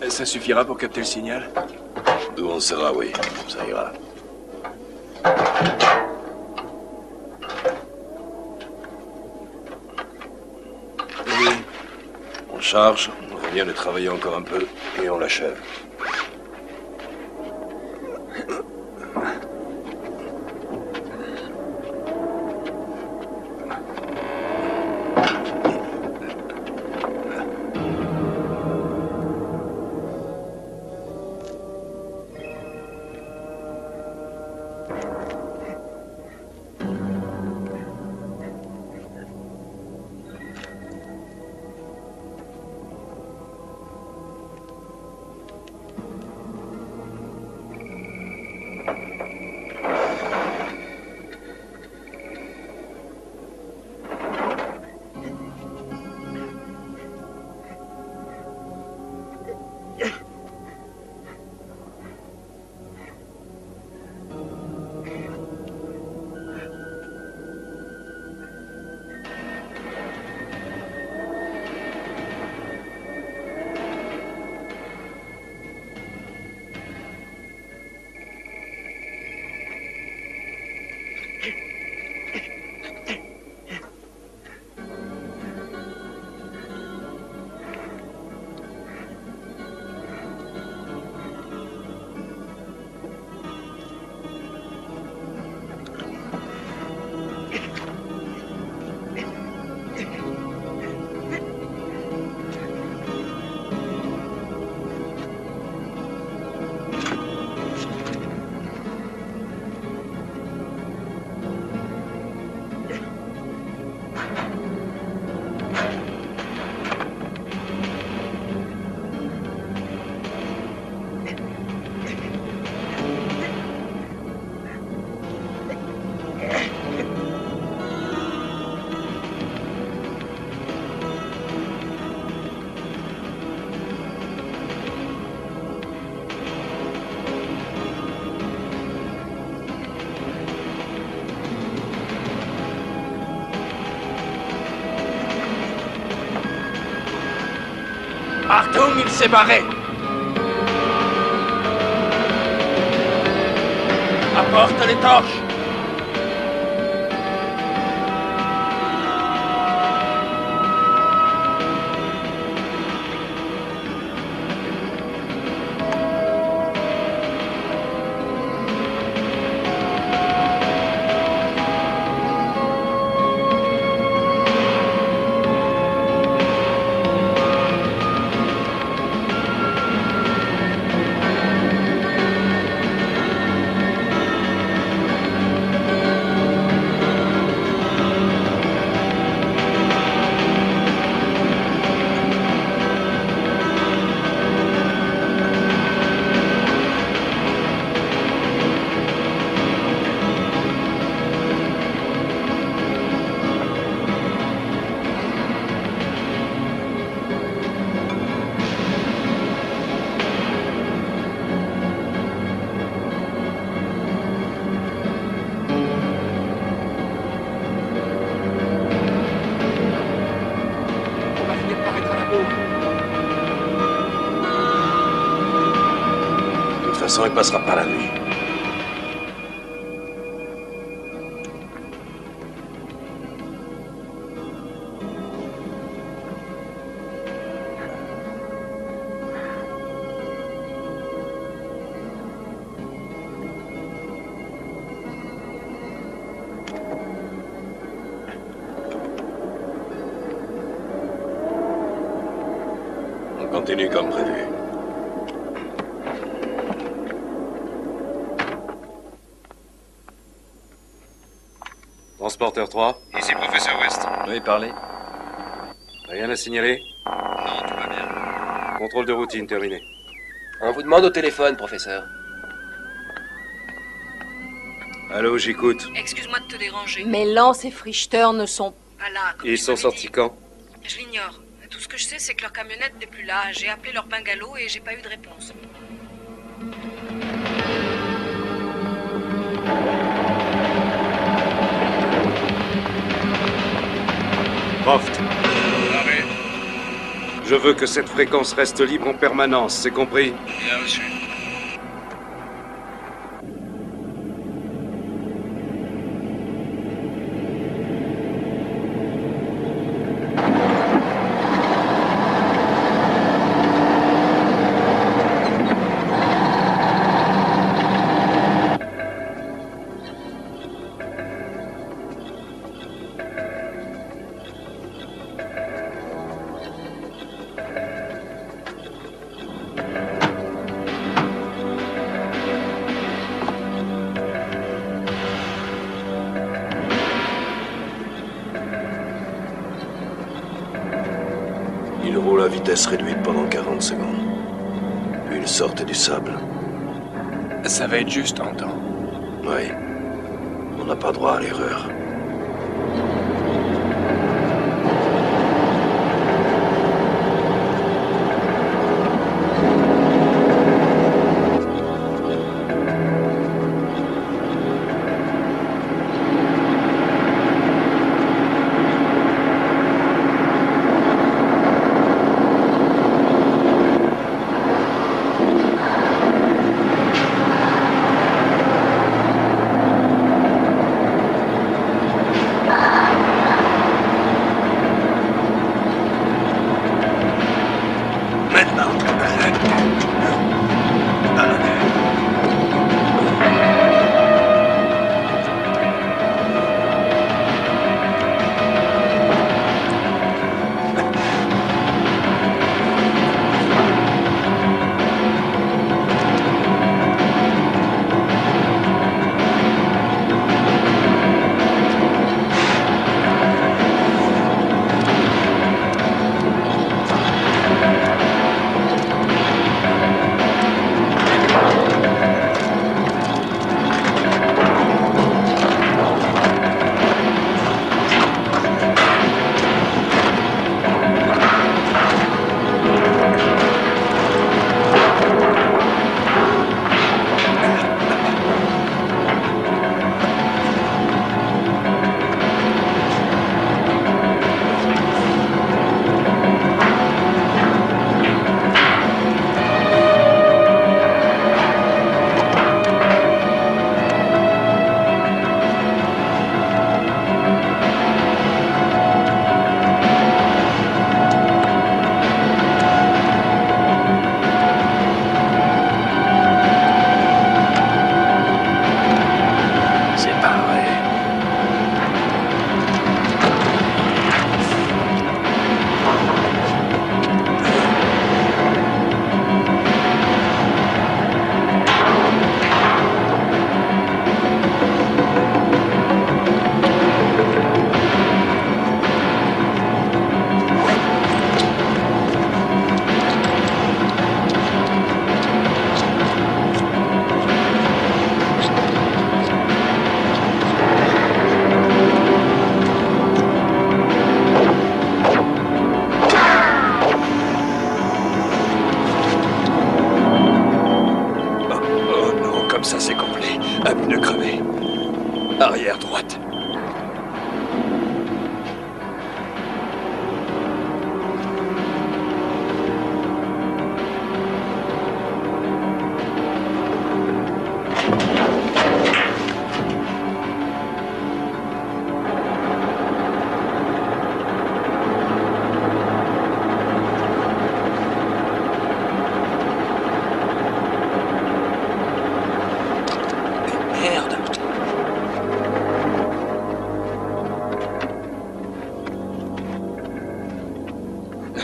Ça suffira pour capter le signal? D'où on sera, oui. Ça ira. Oui. On charge, on revient de travailler encore un peu, et on l'achève. Achtung, il s'est barré. Apporte les torches. De toute façon, il passera par la nuit. On continue comme prévu. Transporteur 3. Ici, professeur West. Oui, parlez. Rien à signaler? Non, tout va bien. Contrôle de routine terminé. On vous demande au téléphone, professeur. Allô, j'écoute. Excuse-moi de te déranger. Mais Lance et Frichter ne sont pas là. Ils sont sortis quand? Je l'ignore. Tout ce que je sais, c'est que leur camionnette n'est plus là. J'ai appelé leur bungalow et j'ai pas eu de réponse. Croft. Je veux que cette fréquence reste libre en permanence, c'est compris? Bien reçu. Ils roulent à vitesse réduite pendant 40 secondes. Puis ils sortent du sable. Ça va être juste en temps. Oui. On n'a pas droit à l'erreur.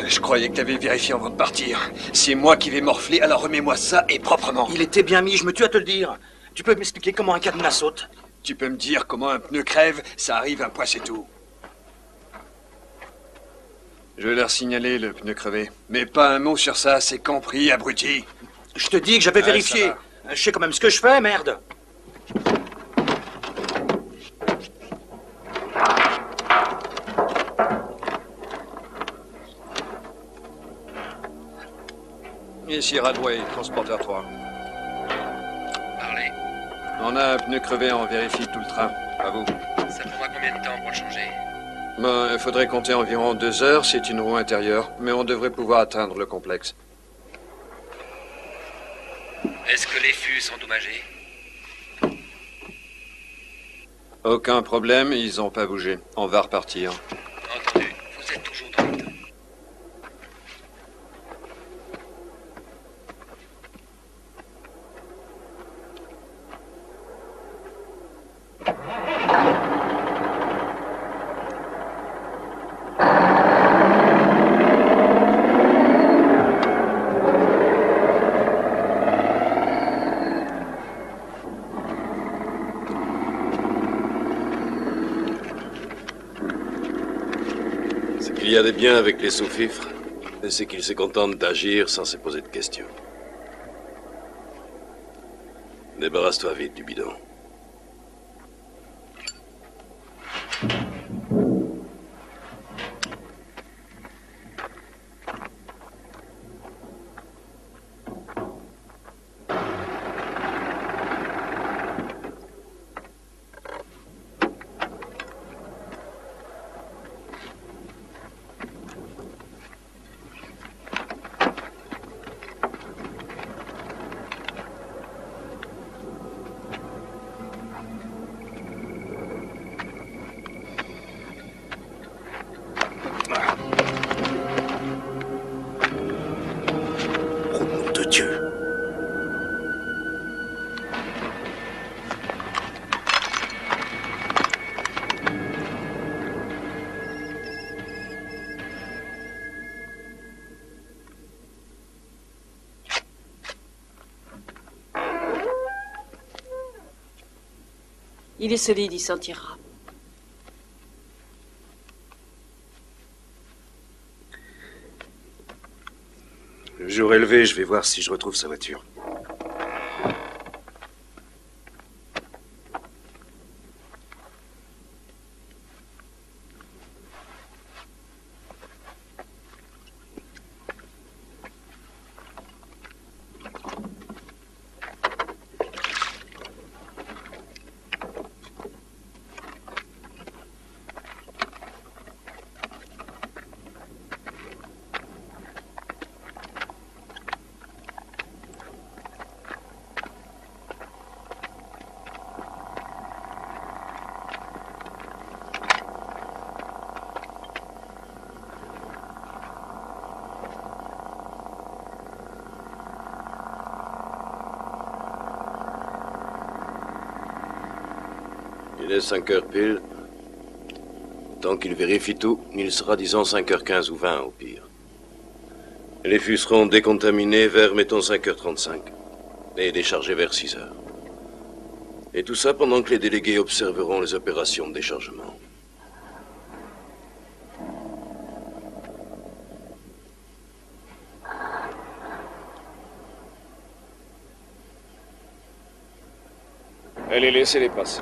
Je croyais que t'avais vérifié avant de partir. C'est moi qui vais morfler, alors remets-moi ça et proprement. Il était bien mis, je me tue à te le dire. Tu peux m'expliquer comment un cadenas saute? Tu peux me dire comment un pneu crève? Ça arrive un point, c'est tout. Je vais leur signaler le pneu crevé. Mais pas un mot sur ça, c'est compris, abruti. Je te dis que j'avais vérifié. Je sais quand même ce que je fais, merde. Ici Radway, transporteur 3. Parlez. On a un pneu crevé, on vérifie tout le train. À vous. Ça prendra combien de temps pour le changer? Ben, il faudrait compter environ 2 heures, c'est une roue intérieure, mais on devrait pouvoir atteindre le complexe. Est-ce que les fûts sont endommagés? Aucun problème, ils n'ont pas bougé. On va repartir. Entendu. Vous êtes toujours dans le temps. Il y a des biens avec les sous-fifres, c'est qu'ils se contentent d'agir sans se poser de questions. Débarrasse-toi vite du bidon. Il est solide, il s'en tirera. Le jour est levé, je vais voir si je retrouve sa voiture. Il est 5 heures pile. Tant qu'il vérifie tout, il sera, disons, 5h15 ou 20 au pire. Les fûts seront décontaminés vers, mettons, 5h35 et déchargés vers 6h. Et tout ça pendant que les délégués observeront les opérations de déchargement. Allez, laissez-les passer.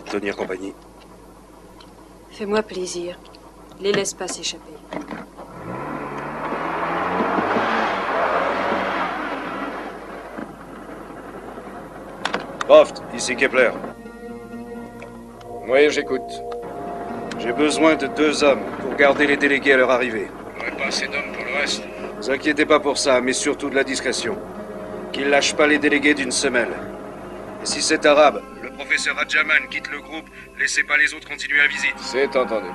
Tenir compagnie. Fais-moi plaisir. Les laisse pas s'échapper. Croft, ici Kepler. Oui, j'écoute. J'ai besoin de 2 hommes pour garder les délégués à leur arrivée. On n'aurait pas assez d'hommes pour le reste. Ne vous inquiétez pas pour ça, mais surtout de la discrétion. Qu'ils lâchent pas les délégués d'une semelle. Et si c'est arabe, Le professeur Adjaman quitte le groupe, laissez pas les autres continuer la visite. C'est entendu.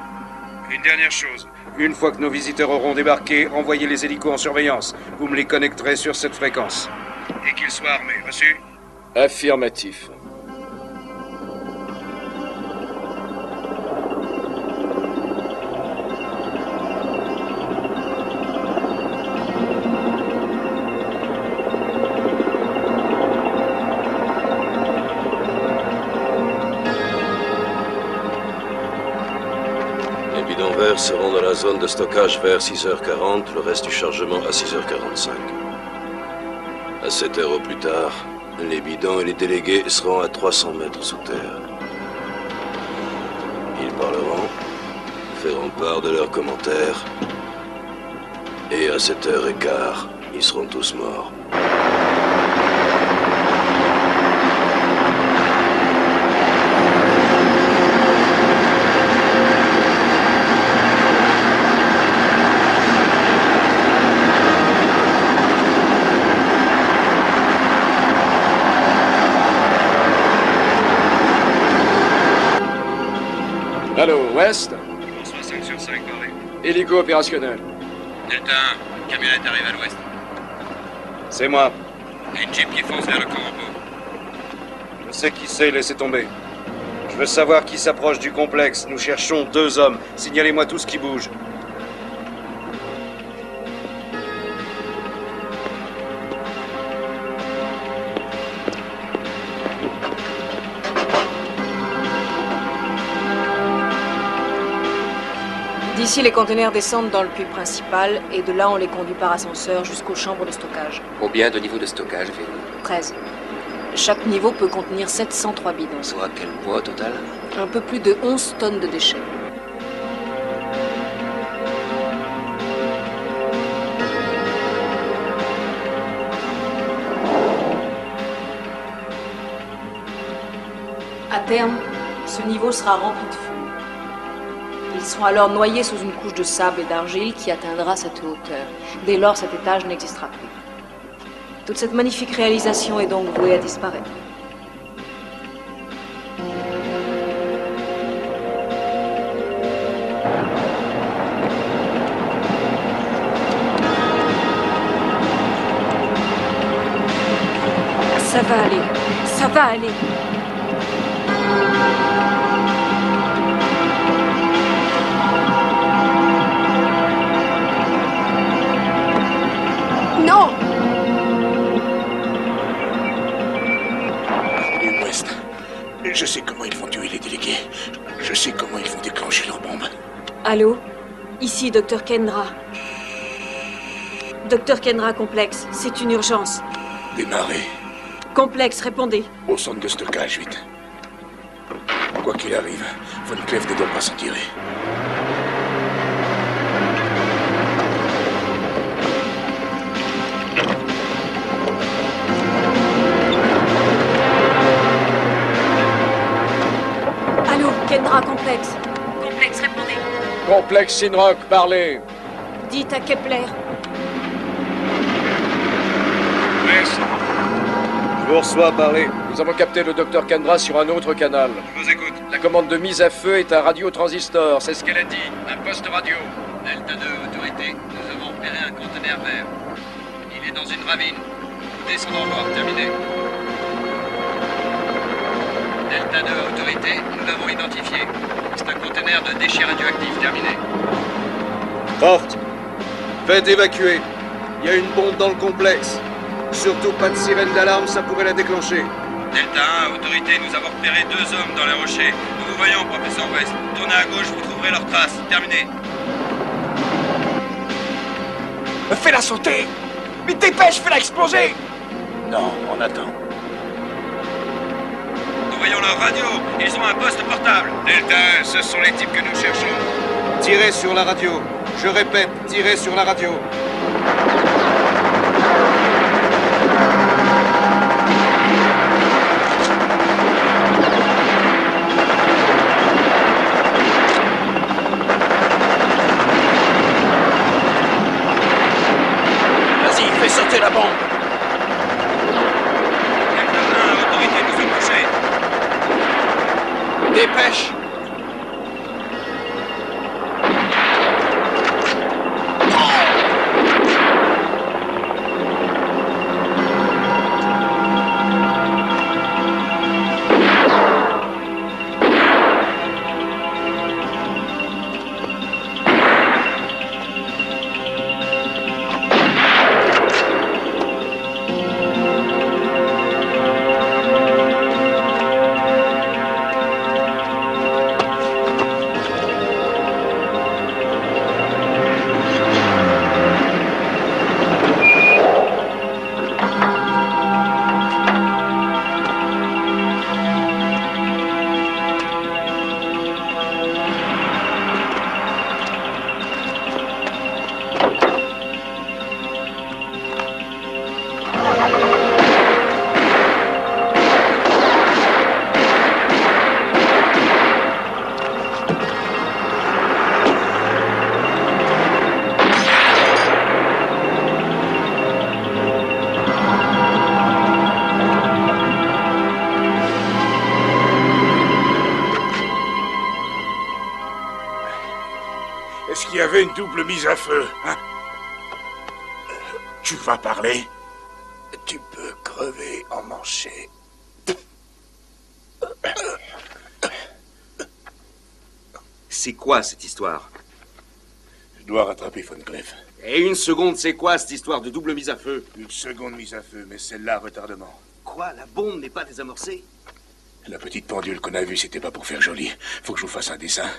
Une dernière chose. une fois que nos visiteurs auront débarqué, envoyez les hélicos en surveillance. Vous me les connecterez sur cette fréquence. Et qu'ils soient armés, reçu? Affirmatif. Seront dans la zone de stockage vers 6h40, le reste du chargement à 6h45. À 7 heures au plus tard, les bidons et les délégués seront à 300 mètres sous terre. Ils parleront, feront part de leurs commentaires, et à 7h15, ils seront tous morts. Allô, West? Bonsoir, 5 sur 5, parlez. Hélico opérationnel. Delta 1, camionnette arrive à l'ouest. C'est moi. Et une jeep qui fonce vers le camp repos. Je sais qui c'est, laissez tomber. Je veux savoir qui s'approche du complexe. Nous cherchons 2 hommes. Signalez-moi tout ce qui bouge. D'ici, les conteneurs descendent dans le puits principal et de là, on les conduit par ascenseur jusqu'aux chambres de stockage. Combien de niveaux de stockage, Vélo? 13. Chaque niveau peut contenir 703 bidons. Soit quel poids au total? Un peu plus de 11 tonnes de déchets. À terme, ce niveau sera rempli de feu. Ils seront alors noyés sous une couche de sable et d'argile qui atteindra cette hauteur. Dès lors, cet étage n'existera plus. Toute cette magnifique réalisation est donc vouée à disparaître. Ça va aller. Ça va aller. Non! Les West, je sais comment ils vont tuer les délégués. Je sais comment ils vont déclencher leur bombe. Allô? Ici, Dr. Kendra. Dr. Kendra, complexe. C'est une urgence. Démarrez. Complexe, répondez. Au centre de stockage, vite. Quoi qu'il arrive, Von Cleef ne doit pas s'en tirer. Allô, Kendra, complexe. Complexe, répondez. Complexe Sinrock, parlez. Dites à Kepler. West, Je vous reçois, parlez. Nous avons capté le Dr. Kendra sur un autre canal. je vous écoute. La commande de mise à feu est un radiotransistor, c'est ce qu'elle a dit. Un poste radio. Delta 2, autorité, nous avons repéré un conteneur vert. Il est dans une ravine. Descendons en bord, terminé. Delta 2, autorité, nous l'avons identifié. C'est un conteneur de déchets radioactifs, terminé. Croft, faites évacuer. Il y a une bombe dans le complexe. Surtout pas de sirène d'alarme, ça pourrait la déclencher. Delta 1, autorité, nous avons repéré 2 hommes dans les rochers. Nous vous voyons, professeur West. Tournez à gauche, vous trouverez leurs traces. Terminé. Fais-la sauter! Vite dépêche, fais-la exploser! Non, on attend. Nous voyons leur radio. Ils ont un poste portable. Delta 1, ce sont les types que nous cherchons. Tirez sur la radio. Je répète, tirez sur la radio. désamorcer la bombe. Autorité, nous sommes touchés. Dépêche. Est-ce qu'il y avait une double mise à feu, hein? Tu vas parler? Tu peux crever en manché. C'est quoi cette histoire? Je dois rattraper Von Cleef. Et une seconde, c'est quoi cette histoire de double mise à feu? Une seconde mise à feu, mais celle-là, retardement. Quoi? La bombe n'est pas désamorcée? La petite pendule qu'on a vue, c'était pas pour faire joli. Faut que je vous fasse un dessin.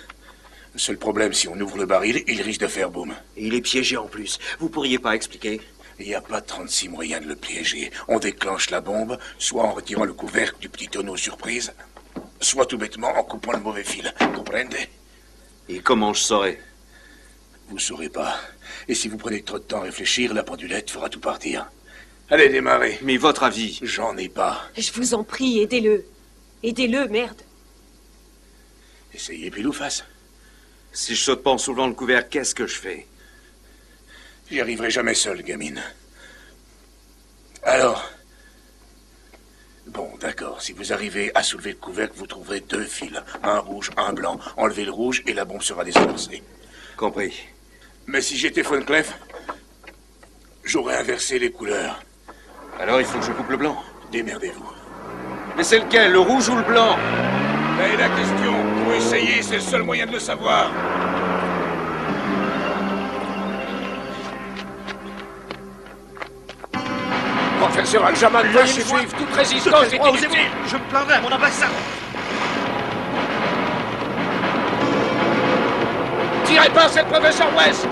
Le seul problème, si on ouvre le baril, il risque de faire boum. Et il est piégé en plus. Vous pourriez pas expliquer? Il n'y a pas 36 moyens de le piéger. On déclenche la bombe, soit en retirant le couvercle du petit tonneau surprise, soit tout bêtement en coupant le mauvais fil. Comprenez? Et comment je saurais? Vous saurez pas. Et si vous prenez trop de temps à réfléchir, la pendulette fera tout partir. Allez, démarrez. Mais votre avis? J'en ai pas. Je vous en prie, aidez-le. Aidez-le, merde. Essayez pile ou face. Si je saute pas en soulevant le couvercle, qu'est-ce que je fais? J'y arriverai jamais seul, gamine. Alors... Bon, d'accord. Si vous arrivez à soulever le couvercle, vous trouverez 2 fils. Un rouge, un blanc. Enlevez le rouge et la bombe sera désamorcée. Compris. Mais si j'étais Von Cleef, j'aurais inversé les couleurs. Alors il faut que je coupe le blanc. Démerdez-vous. Mais c'est lequel, le rouge ou le blanc? Là est la question. Faut essayer, c'est le seul moyen de le savoir. Professeur Al-Jamal, lâchez suivre toute résistance est inutile. Je me plaindrai à mon ambassade. Tirez pas, c'est le professeur West.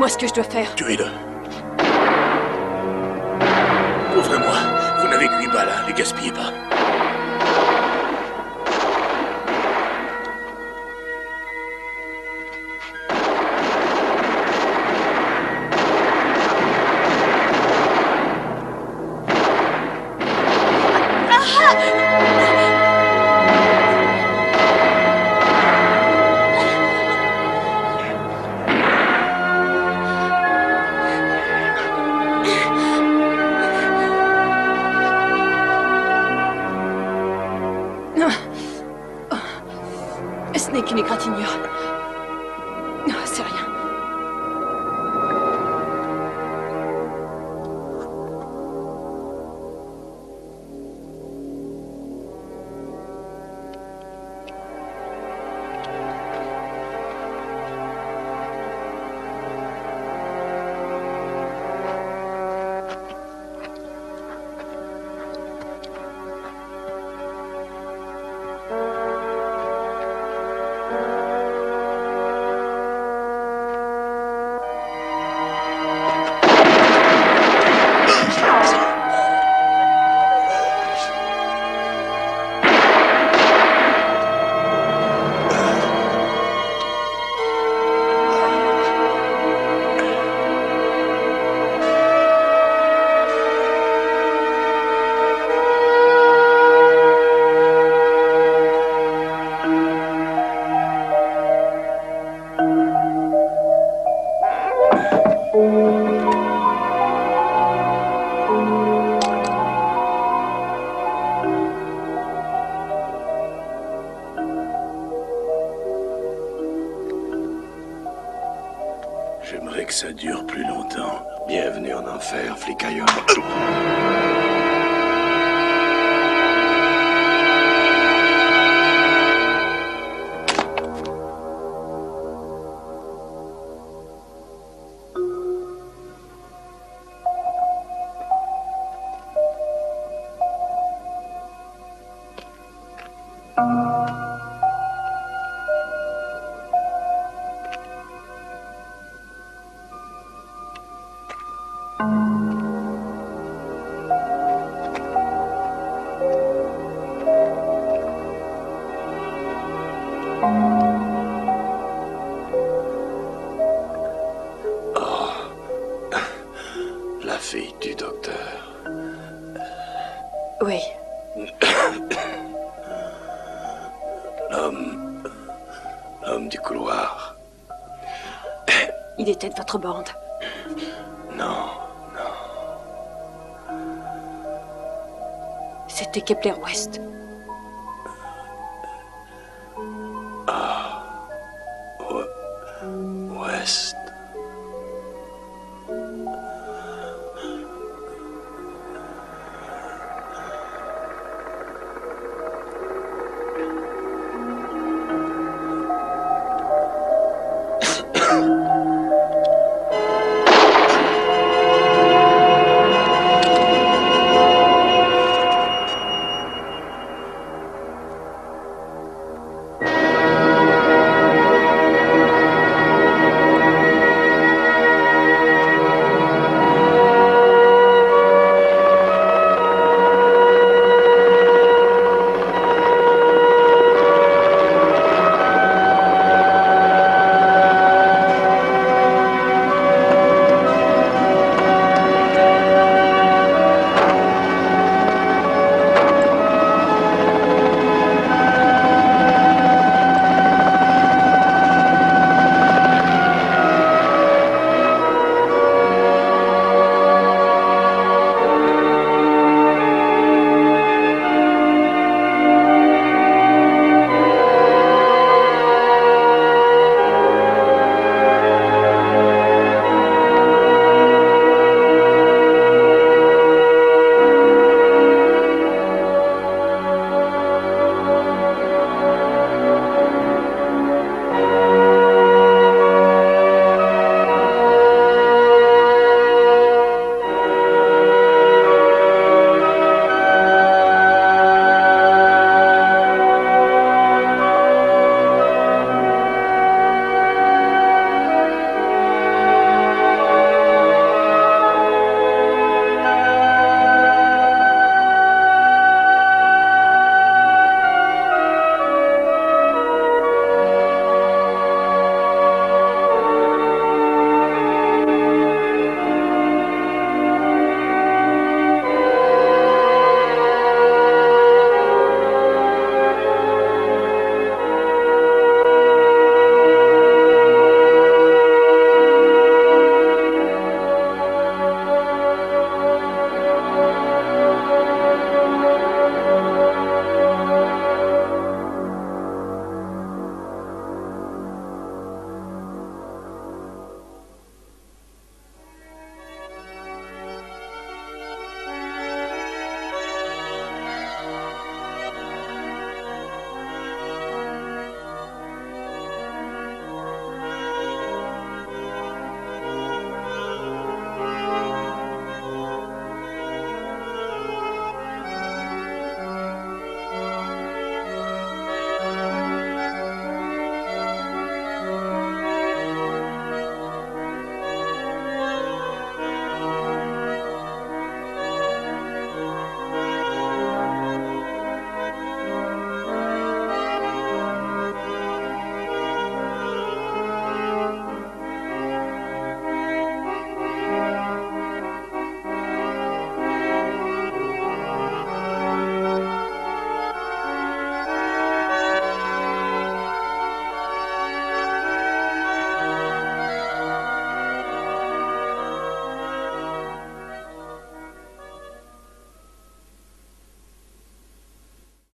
Dites-moi ce que je dois faire. Tuez-le. Ouvrez-moi. Vous n'avez que 8 balles, hein. Les gaspillez pas. Ce n'est qu'une égratignure. C'est rien. J'aimerais que ça dure plus longtemps. Bienvenue en enfer, flicailleur. La fille du docteur. Oui. L'homme du couloir. Il était de votre bande. Non. C'était Kepler West.